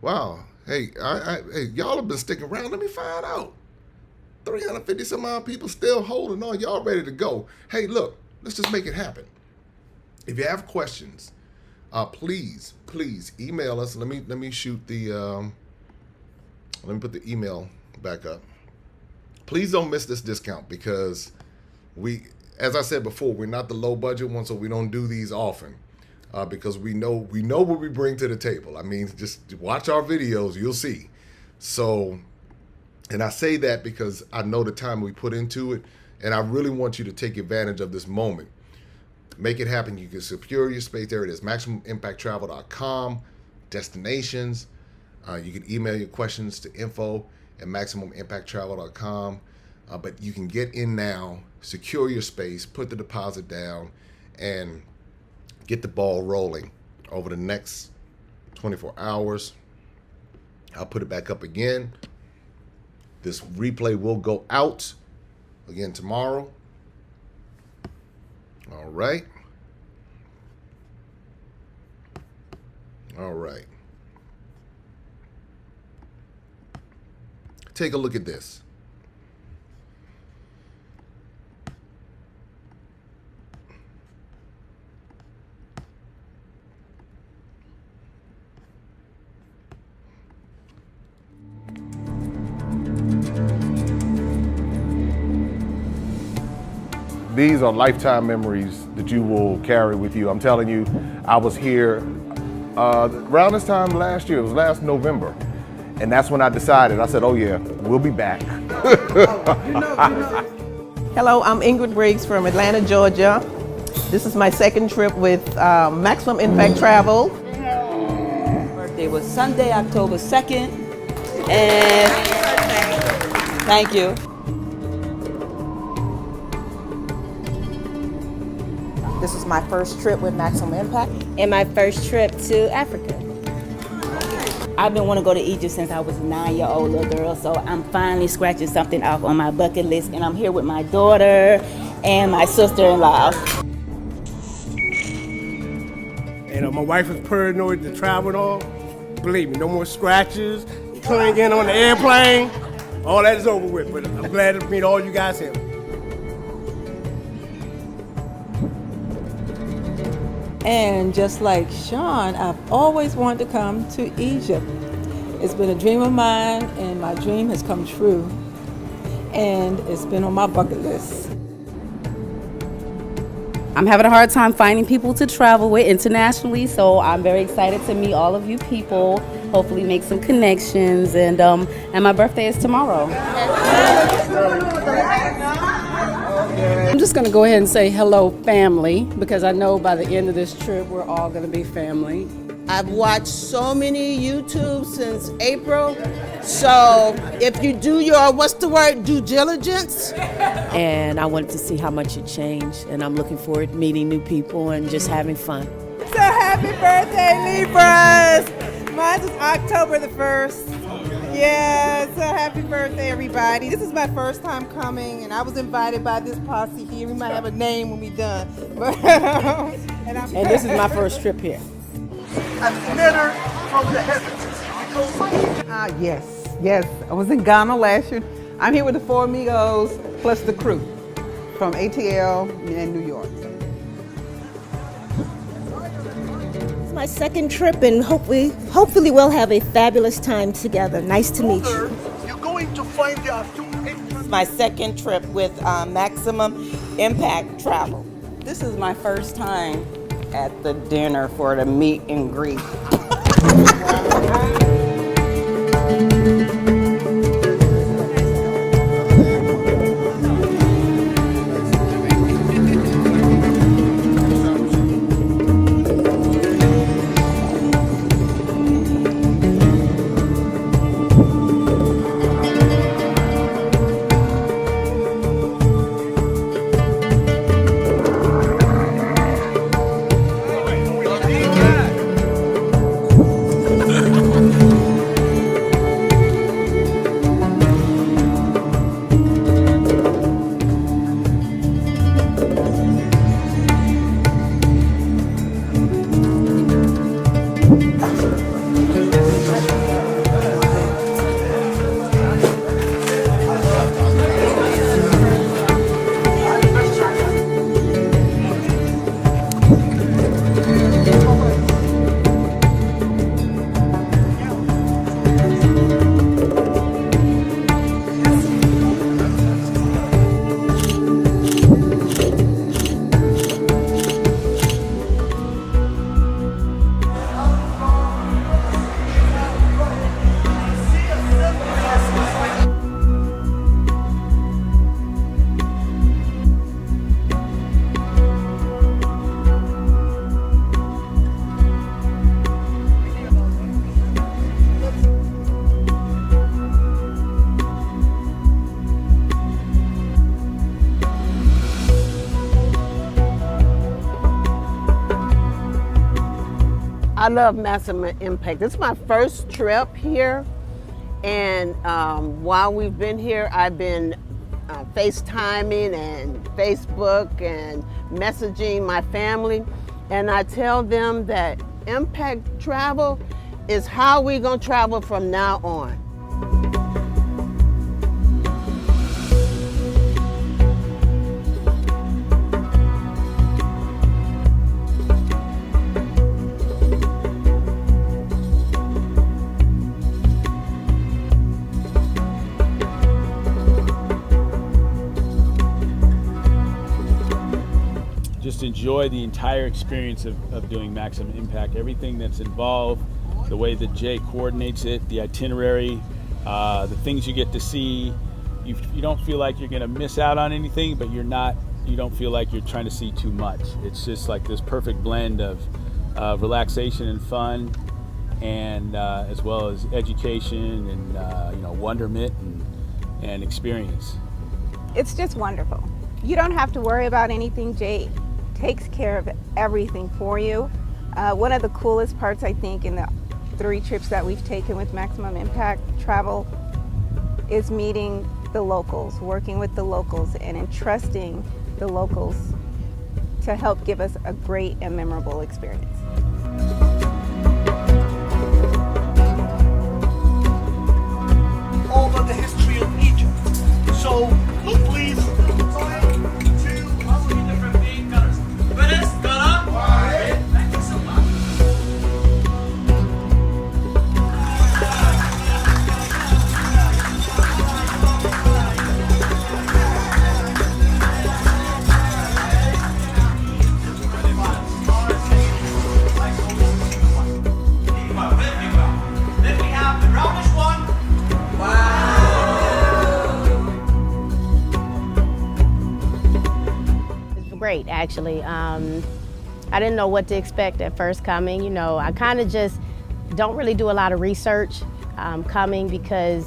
Wow. Hey, hey, y'all have been sticking around. Let me find out. 350 some odd people still holding on. Y'all ready to go. Hey, look, let's just make it happen. If you have questions, please email us. Let me shoot the let me put the email back up. Please don't miss this discount, because as I said before, we're not the low budget one, so we don't do these often. because we know what we bring to the table. I mean, just watch our videos, you'll see. So, and I say that because I know the time we put into it, and I really want you to take advantage of this moment. Make it happen. You can secure your space. There it is, MaximumImpactTravel.com, destinations. You can email your questions to info@MaximumImpactTravel.com. But you can get in now, secure your space, put the deposit down, and get the ball rolling over the next 24 hours. I'll put it back up again. This replay will go out again tomorrow. All right. All right. Take a look at this. These are lifetime memories that you will carry with you. I'm telling you, I was here around this time last year. It was last November. And that's when I decided, I said, oh yeah, we'll be back. Hello, I'm Ingrid Briggs from Atlanta, Georgia. This is my second trip with Maximum Impact Travel. Birthday was Sunday, October 2nd. And thank you. This is my first trip with Maximum Impact. And my first trip to Africa. I've been wanting to go to Egypt since I was a 9-year-old little girl, so I'm finally scratching something off on my bucket list, and I'm here with my daughter and my sister-in-law. And my wife is paranoid to travel and all. Believe me, no more scratches, clinging on the airplane. All that is over with, but I'm glad to meet all you guys here. And just like Sean, I've always wanted to come to Egypt. It's been a dream of mine, and my dream has come true. And it's been on my bucket list. I'm having a hard time finding people to travel with internationally, so I'm very excited to meet all of you people, hopefully make some connections, and my birthday is tomorrow. I'm just going to go ahead and say hello, family, because I know by the end of this trip, we're all going to be family. I've watched so many YouTube since April, so if you do your, due diligence? And I wanted to see how much it changed, and I'm looking forward to meeting new people and just having fun. So happy birthday, Libras! Mine is October the 1st. Yeah, so happy birthday, everybody. This is my first time coming, and I was invited by this posse here. We might have a name when we're done. And this is my first trip here. A knitter from the heavens. Yes. I was in Ghana last year. I'm here with the 4 amigos plus the crew from ATL and New York. It's my second trip, and hopefully we'll have a fabulous time together. Nice to meet you. You're going to find there are 2 It's my second trip with Maximum Impact Travel. This is my first time at the dinner for the meet and greet. I love Maximum Impact. This is my first trip here, and while we've been here, I've been FaceTiming and Facebook and messaging my family, and I tell them that Impact Travel is how we're gonna travel from now on. Just enjoy the entire experience of doing Maximum Impact, everything that's involved, the way that Jay coordinates it, the itinerary, the things you get to see. You don't feel like you're gonna miss out on anything, but you don't feel like you're trying to see too much. It's just like this perfect blend of relaxation and fun, and as well as education and wonderment and experience. It's just wonderful. You don't have to worry about anything. Jay takes care of everything for you. One of the coolest parts, I think, in the 3 trips that we've taken with Maximum Impact Travel is meeting the locals, working with the locals, and entrusting the locals to help give us a great and memorable experience. All of the history of Egypt. So, look please. Great, actually. I didn't know what to expect at first coming. You know, I kind of just don't really do a lot of research coming because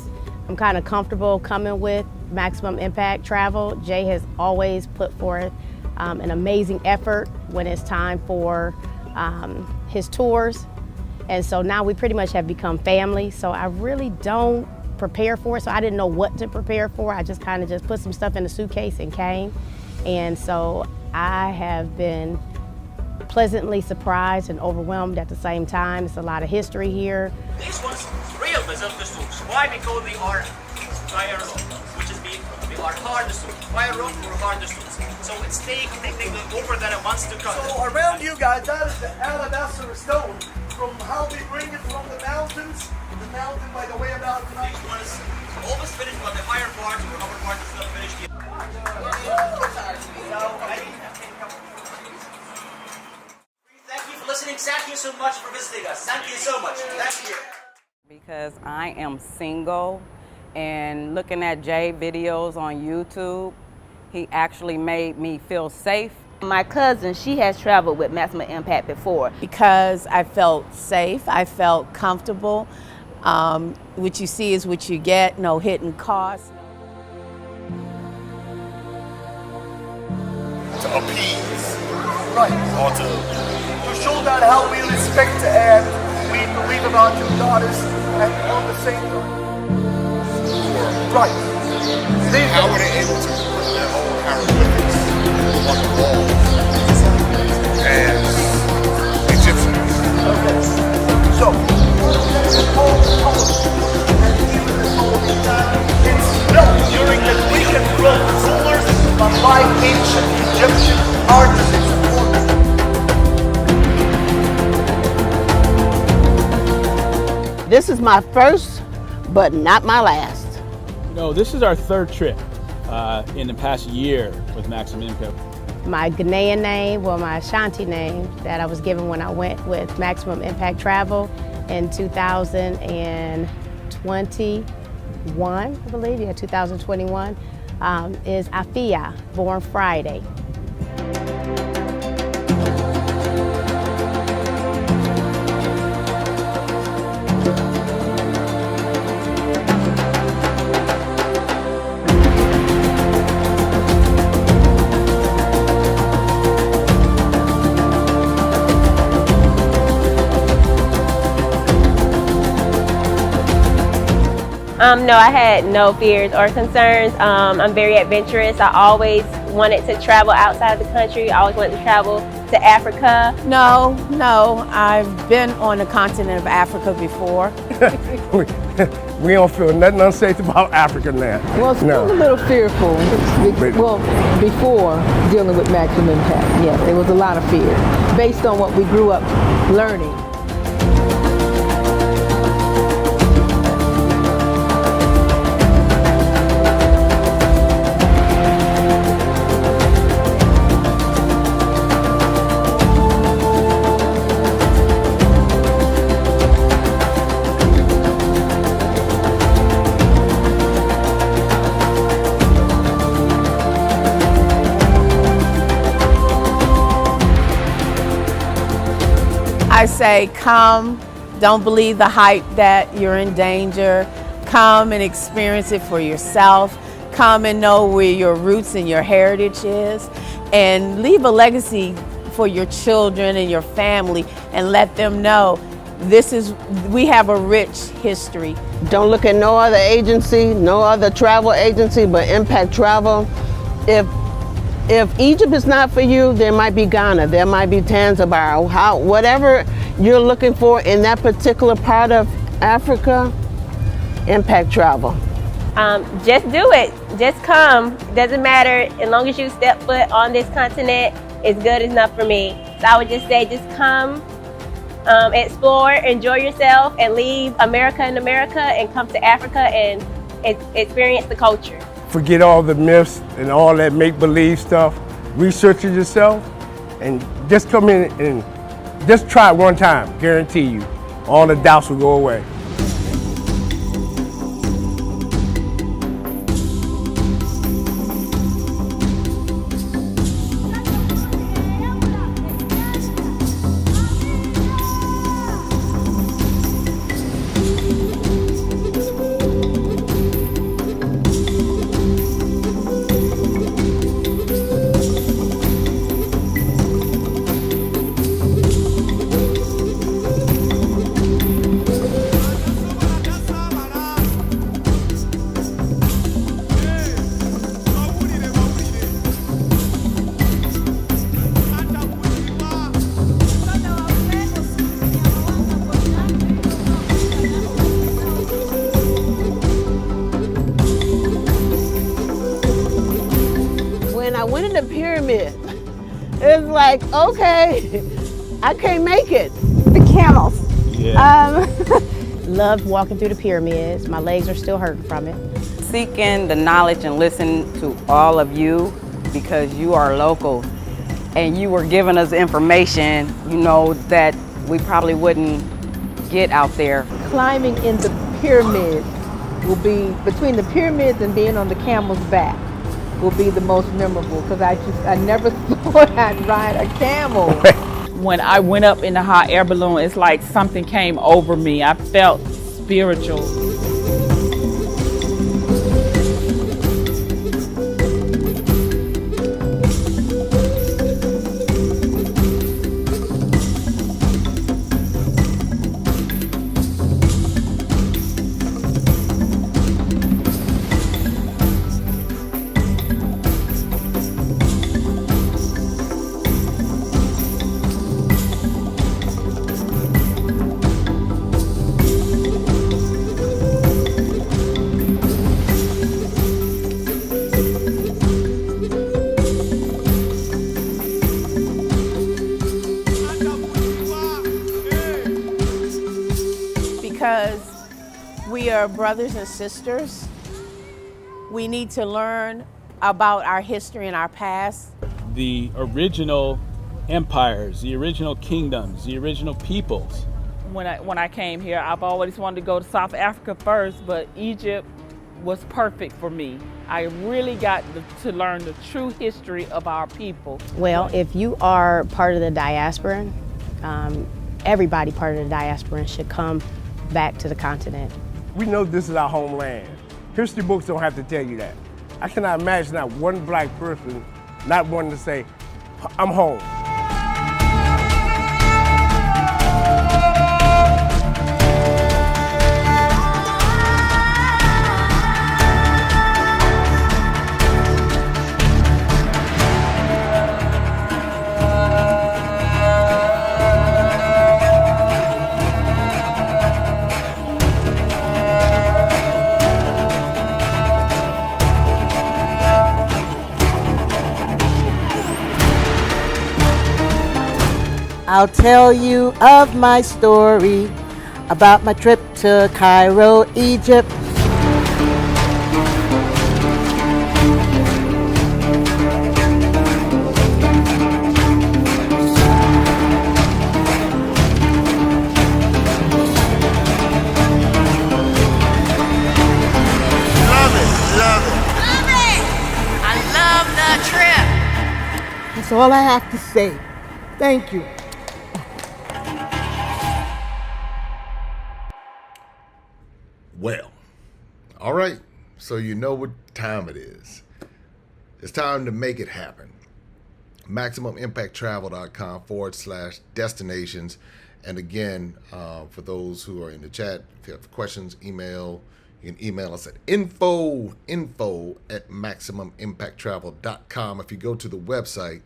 I'm kind of comfortable coming with Maximum Impact Travel. Jay has always put forth an amazing effort when it's time for his tours. And so now we pretty much have become family. So I really don't prepare for it. So I didn't know what to prepare for. I just kind of just put some stuff in a suitcase and came. And so I have been pleasantly surprised and overwhelmed at the same time. It's a lot of history here. These ones, real Bazilka soups. Why? Because they are fire rock, which is mean they are hard soup. Fire rock or hard soups. So it's taking over than it wants to cut. So around you guys, that is the alabaster stone from how we bring it from the mountains. The mountain by the way about tonight. These ones almost finished, but the fire part or upper part is not finished yet. Thank you for listening. Thank you so much for visiting us. Thank you so much. Thank you. Because I am single, and looking at Jay videos on YouTube, he actually made me feel safe. My cousin, she has traveled with Maximum Impact before. Because I felt safe, I felt comfortable. What you see is what you get, no hidden costs. To appease, right? Or to show that how we respect and we believe about your daughters and on the same right. How were they able to put their own hieroglyphics on the wall as Egyptians? Okay. So, it's known during the Greek and Roman rulers by ancient Egyptian artisans. This is my first, but not my last. No, this is our 3rd trip in the past year with Maximum Impact. My Ghanaian name, well, my Ashanti name that I was given when I went with Maximum Impact Travel in 2021, I believe, yeah, 2021, is Afia, born Friday. No, I had no fears or concerns. I'm very adventurous. I always wanted to travel outside of the country. I always wanted to travel to Africa. No, I've been on the continent of Africa before. We don't feel nothing unsafe about Africa now. Well, still a little fearful. Well, before dealing with Maximum Impact, yes, there was a lot of fear based on what we grew up learning. I say come, don't believe the hype that you're in danger. Come and experience it for yourself. Come and know where your roots and your heritage is, and leave a legacy for your children and your family, and let them know we have a rich history. Don't look at no other agency, no other travel agency but Impact Travel. If Egypt is not for you, there might be Ghana, there might be Zanzibar, whatever you're looking for in that particular part of Africa, Impact Travel. Just do it. Just come. Doesn't matter. As long as you step foot on this continent, it's good enough for me. So I would just say, just come, explore, enjoy yourself, and leave America in America and come to Africa and experience the culture. Forget all the myths and all that make-believe stuff. Research it yourself and just come in and just try it one time. Guarantee you, all the doubts will go away. I went in the pyramid. It's like, okay, I can't make it. The camels. Yeah. Loved walking through the pyramids. My legs are still hurting from it. Seeking the knowledge and listen to all of you because you are local and you were giving us information, that we probably wouldn't get out there. Climbing in the pyramids will be, between the pyramids and being on the camel's back, will be the most memorable because I never thought I'd ride a camel. When I went up in the hot air balloon, it's like something came over me. I felt spiritual. Because we are brothers and sisters, we need to learn about our history and our past. The original empires, the original kingdoms, the original peoples. When I came here, I've always wanted to go to South Africa first, but Egypt was perfect for me. I really got to learn the true history of our people. Well, if you are part of the diaspora, everybody part of the diaspora should come back to the continent. We know this is our homeland. History books don't have to tell you that. I cannot imagine not one black person not wanting to say, I'm home. I'll tell you of my story about my trip to Cairo, Egypt. That's all I have to say. Thank you. Well, all right. So you know what time it is. It's time to make it happen. MaximumImpactTravel.com/destinations. And again, for those who are in the chat, if you have questions, you can email us at info@MaximumImpactTravel.com. If you go to the website,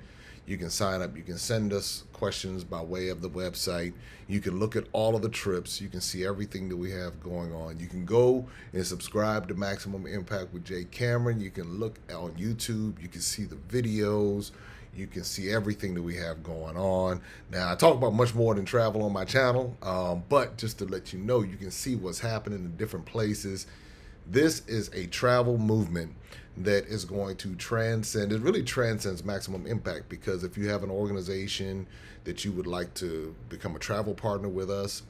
you can sign up. You can send us questions by way of the website. You can look at all of the trips. You can see everything that we have going on. You can go and subscribe to Maximum Impact with Jay Cameron. You can look on YouTube. You can see the videos. You can see everything that we have going on. Now, I talk about much more than travel on my channel, but just to let you know, you can see what's happening in different places. This is a travel movement that is going to transcend. It really transcends Maximum Impact, because if you have an organization that you would like to become a travel partner with us,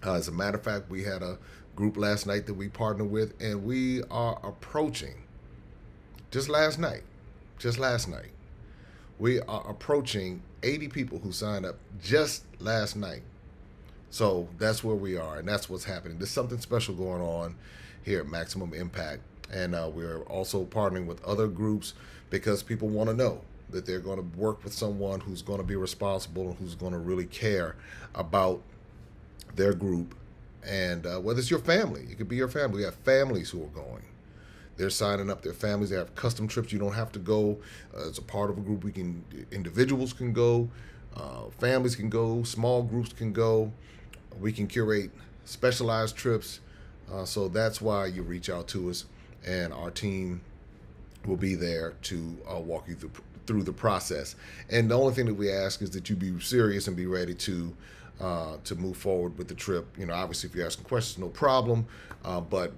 as a matter of fact, we had a group last night that we partnered with, and we are approaching, just last night, we are approaching 80 people who signed up just last night. So that's where we are, and that's what's happening. There's something special going on here at Maximum Impact. And we're also partnering with other groups because people want to know that they're going to work with someone who's going to be responsible and who's going to really care about their group. And whether it's your family, it could be your family. We have families who are going. They're signing up their families. They have custom trips. You don't have to go as a part of a group. Individuals can go, families can go, small groups can go. We can curate specialized trips. So that's why you reach out to us. And our team will be there to walk you through the process. And the only thing that we ask is that you be serious and be ready to move forward with the trip. Obviously, if you're asking questions, no problem. But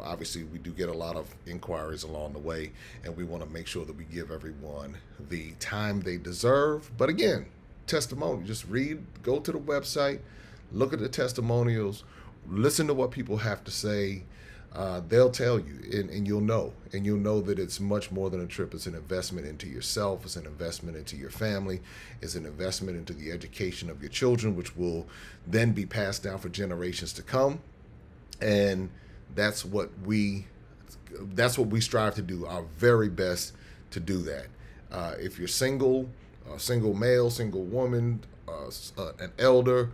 obviously, we do get a lot of inquiries along the way, and we want to make sure that we give everyone the time they deserve. But again, testimony. Just go to the website, look at the testimonials, listen to what people have to say. They'll tell you, and you'll know. And you'll know that it's much more than a trip. It's an investment into yourself. It's an investment into your family. It's an investment into the education of your children, which will then be passed down for generations to come. And that's what we strive to do, our very best to do that. If you're single male, single woman, an elder,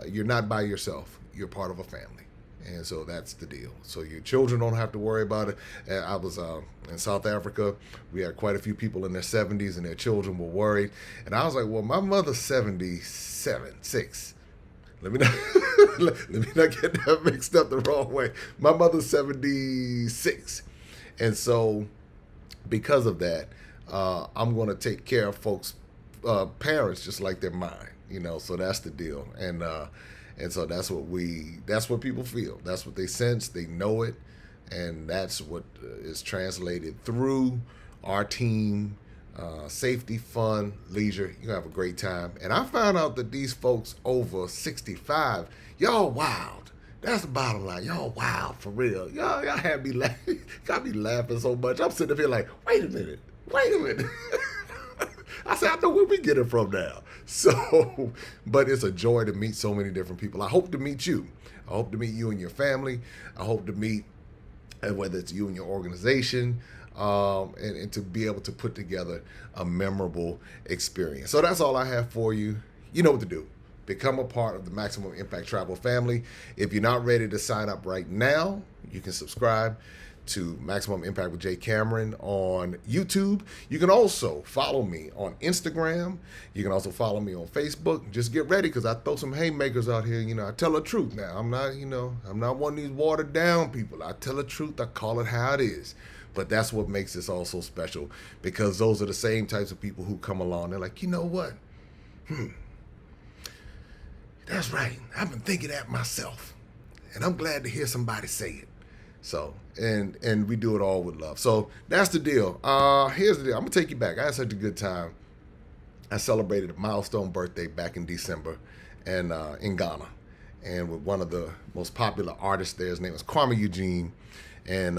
you're not by yourself. You're part of a family. And so that's the deal. So your children don't have to worry about it. I was in South Africa. We had quite a few people in their 70s, and their children were worried. And I was like, well, my mother's 6. Let me not get that mixed up the wrong way. My mother's 76. And so because of that, I'm going to take care of folks' parents just like they're mine. So that's the deal. And so that's what people feel. That's what they sense. They know it. And that's what is translated through our team. Safety, fun, leisure. You have a great time. And I found out that these folks over 65, y'all wild. That's the bottom line. Y'all wild for real. Y'all had me laughing. Got me laughing so much. I'm sitting up here like, wait a minute. I said, I know where we get it from now. So, but it's a joy to meet so many different people. I hope to meet you. I hope to meet you and your family. I hope to meet, whether it's you and your organization, and to be able to put together a memorable experience. So that's all I have for you. You know what to do. Become a part of the Maximum Impact Travel family. If you're not ready to sign up right now, you can subscribe to Maximum Impact with Jay Cameron on YouTube. You can also follow me on Instagram. You can also follow me on Facebook. Just get ready, because I throw some haymakers out here. I tell the truth now. I'm not one of these watered down people. I tell the truth. I call it how it is. But that's what makes this all so special, because those are the same types of people who come along. They're like, you know what? That's right. I've been thinking that myself. And I'm glad to hear somebody say it. So, and we do it all with love. So that's the deal. Here's the deal. I'm going to take you back. I had such a good time. I celebrated a milestone birthday back in December and in Ghana. And with one of the most popular artists there, his name was Kwame Eugene, and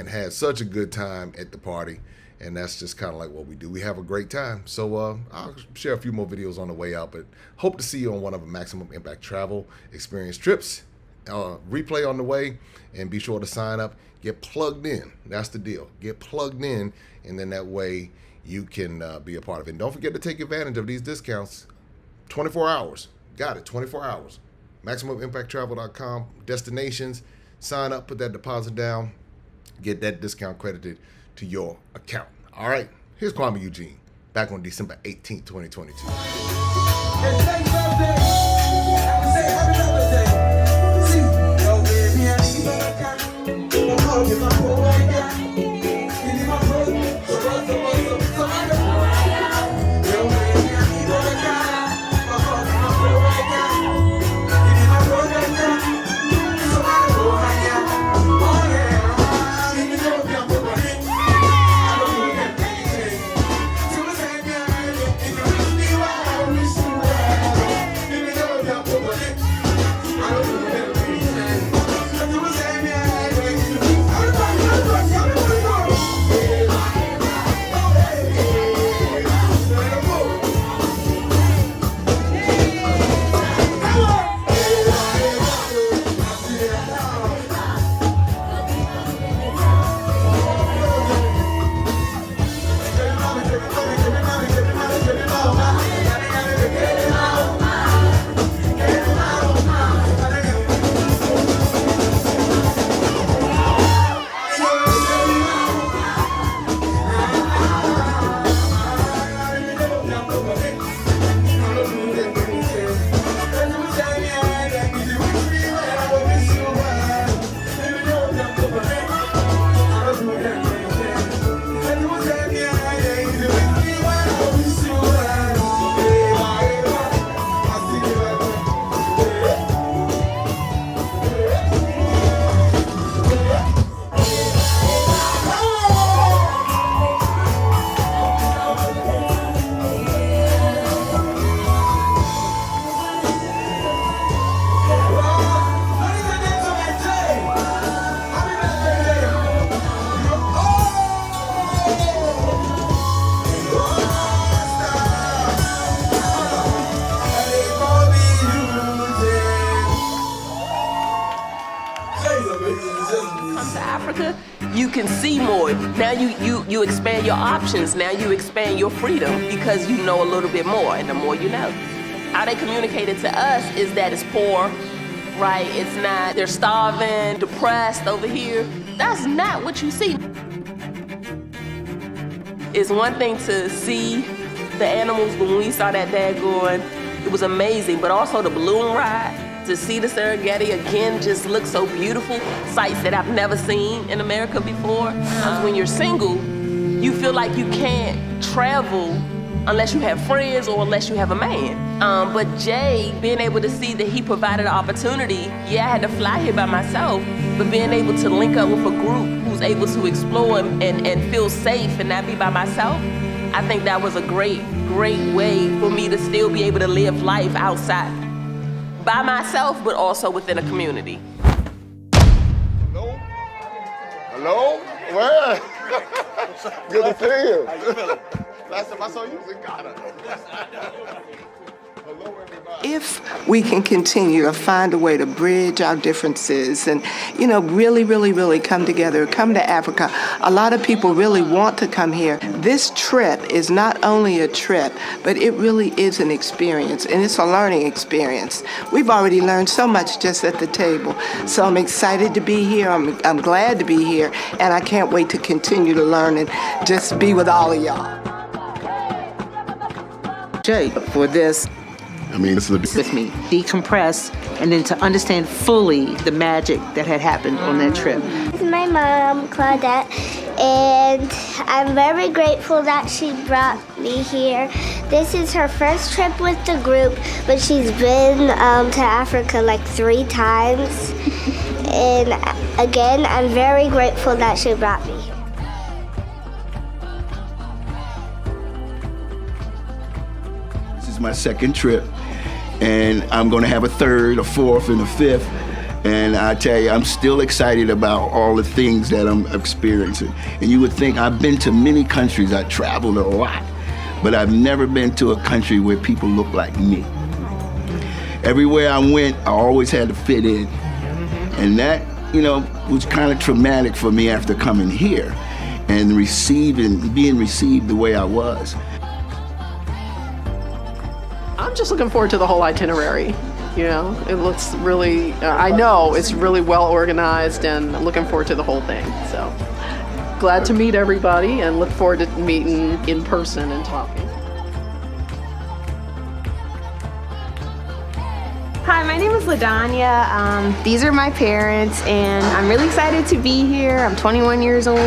had such a good time at the party. And that's just kind of like what we do. We have a great time. So I'll share a few more videos on the way out, but hope to see you on one of the Maximum Impact Travel Experience trips. Replay on the way, and be sure to sign up. Get plugged in. That's the deal. Get plugged in, and then that way you can be a part of it. And don't forget to take advantage of these discounts. 24 hours. Got it, 24 hours. MaximumImpactTravel.com, destinations. Sign up, put that deposit down, get that discount credited to your account. All right, here's Kwame Eugene, back on December 18th, 2022. You can see more. Now you expand your options. Now you expand your freedom because you know a little bit more, and the more you know. How they communicated to us is that it's poor, right? It's not, they're starving, depressed over here. That's not what you see. It's one thing to see the animals, but when we saw that daggone, it was amazing, but also the balloon ride. To see the Serengeti again just looks so beautiful. Sights that I've never seen in America before. When you're single, you feel like you can't travel unless you have friends or unless you have a man. But Jay, being able to see that he provided an opportunity, yeah, I had to fly here by myself, but being able to link up with a group who's able to explore and feel safe and not be by myself, I think that was a great way for me to still be able to live life outside. By myself, but also within a community. Hello? Where? Good to see you. How you feeling? Last time I saw you was in Ghana. Hello, everybody. If we can continue to find a way to bridge our differences and, really come together, come to Africa. A lot of people really want to come here. This trip is not only a trip, but it really is an experience, and it's a learning experience. We've already learned so much just at the table. So I'm excited to be here. I'm glad to be here, and I can't wait to continue to learn and just be with all of y'all. Jay, for this. With me, decompress, and then to understand fully the magic that had happened on that trip. My mom, Claudette, and I'm very grateful that she brought me here. This is her first trip with the group, but she's been to Africa like 3 times. And again, I'm very grateful that she brought me here. This is my second trip, and I'm gonna have a third, a fourth, and a fifth. And I tell you, I'm still excited about all the things that I'm experiencing. And you would think I've been to many countries, I traveled a lot, but I've never been to a country where people look like me. Everywhere I went, I always had to fit in. And that, was kind of traumatic for me after coming here and being received the way I was. I'm just looking forward to the whole itinerary. It looks really, I know it's really well organized, and I'm looking forward to the whole thing. So glad to meet everybody and look forward to meeting in person and talking. Hi, my name is LaDanya. These are my parents, and I'm really excited to be here. I'm 21 years old,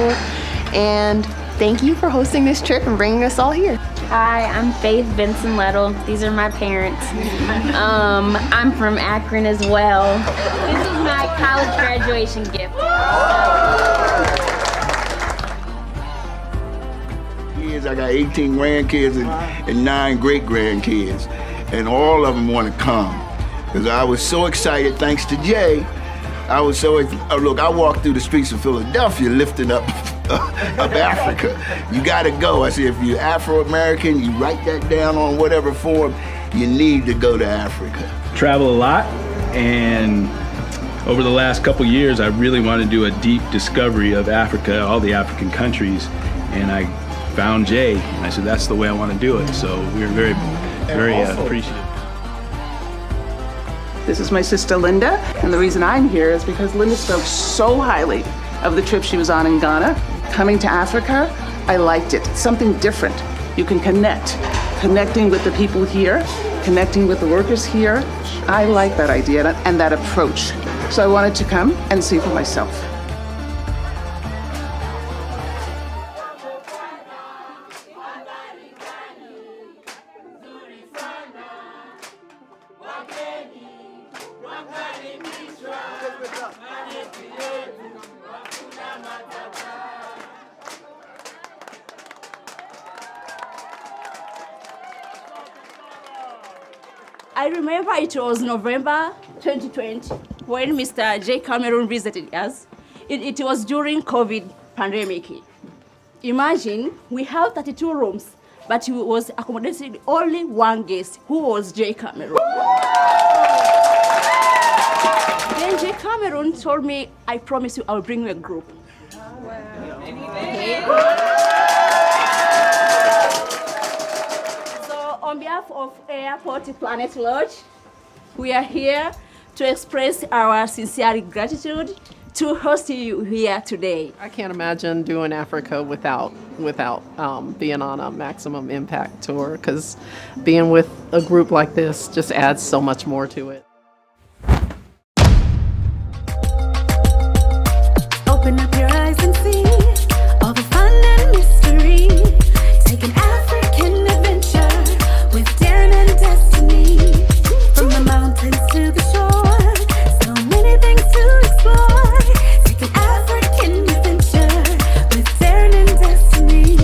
and thank you for hosting this trip and bringing us all here. Hi, I'm Faith Benson Lettle. These are my parents. I'm from Akron as well. This is my college graduation gift. I got 18 grandkids and 9 great-grandkids, and all of them want to come. Because I was so excited, thanks to Jay. Look, I walked through the streets of Philadelphia lifting up Africa. You gotta go. I said, if you're Afro-American, you write that down on whatever form, you need to go to Africa. Travel a lot, and over the last couple years, I really want to do a deep discovery of Africa, all the African countries, and I found Jay, and I said, that's the way I want to do it. So we're very, very appreciative. This is my sister Linda, and the reason I'm here is because Linda spoke so highly of the trip she was on in Ghana. Coming to Africa, I liked it. It's something different. You can connecting with the people here, connecting with the workers here. I like that idea and that approach. So I wanted to come and see for myself. I remember it was November 2020 when Mr. J. Cameron visited us. It was during COVID pandemic. Imagine, we have 32 rooms, but we was accommodating only one guest, who was J. Cameron. Then J. Cameron told me, I promise you I'll bring you a group. Okay. On behalf of Airport Planet Lodge, we are here to express our sincere gratitude to host you here today. I can't imagine doing Africa without being on a Maximum Impact tour, because being with a group like this just adds so much more to it. Open up your eyes and see all the fun and mystery. Take an African adventure with daring and destiny. From the mountains to the shore, so many things to explore. Take an African adventure with daring and destiny.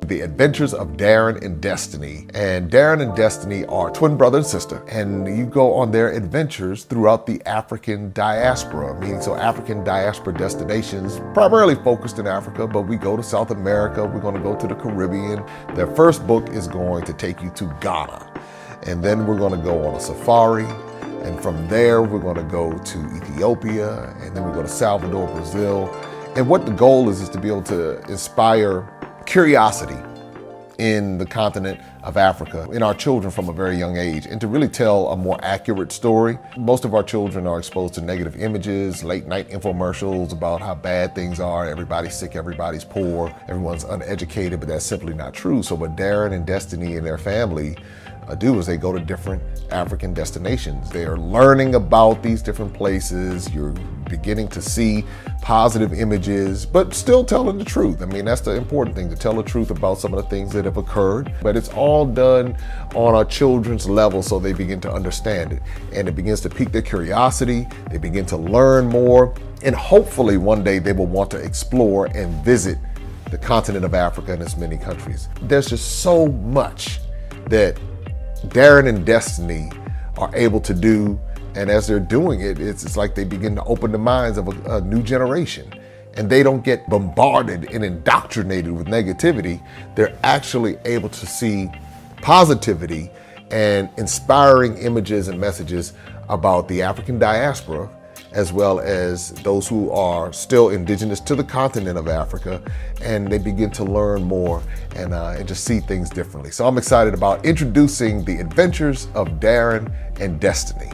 The Adventures of Darren and Destiny. And Darren and Destiny are twin brother and sister, and you go on their adventures throughout the African diaspora, meaning so African diaspora destinations, primarily focused in Africa, but we go to South America, we're going to go to the Caribbean. Their first book is going to take you to Ghana, and then we're going to go on a safari, and from there we're going to go to Ethiopia, and then we go to Salvador, Brazil. And what the goal is to be able to inspire curiosity in the continent of Africa, in our children from a very young age, and to really tell a more accurate story. Most of our children are exposed to negative images, late night infomercials about how bad things are, everybody's sick, everybody's poor, everyone's uneducated, but that's simply not true. So what Darren and Destiny and their family do is they go to different African destinations. They are learning about these different places. You're beginning to see positive images, but still telling the truth. I mean, that's the important thing, to tell the truth about some of the things that have occurred. But it's all done on a children's level so they begin to understand it. And it begins to pique their curiosity. They begin to learn more. And hopefully one day they will want to explore and visit the continent of Africa and its many countries. There's just so much that Darren and Destiny are able to do, and as they're doing it, it's like they begin to open the minds of a new generation, and they don't get bombarded and indoctrinated with negativity. They're actually able to see positivity and inspiring images and messages about the African diaspora, as well as those who are still indigenous to the continent of Africa, and they begin to learn more and just see things differently. So I'm excited about introducing the adventures of Darren and Destiny.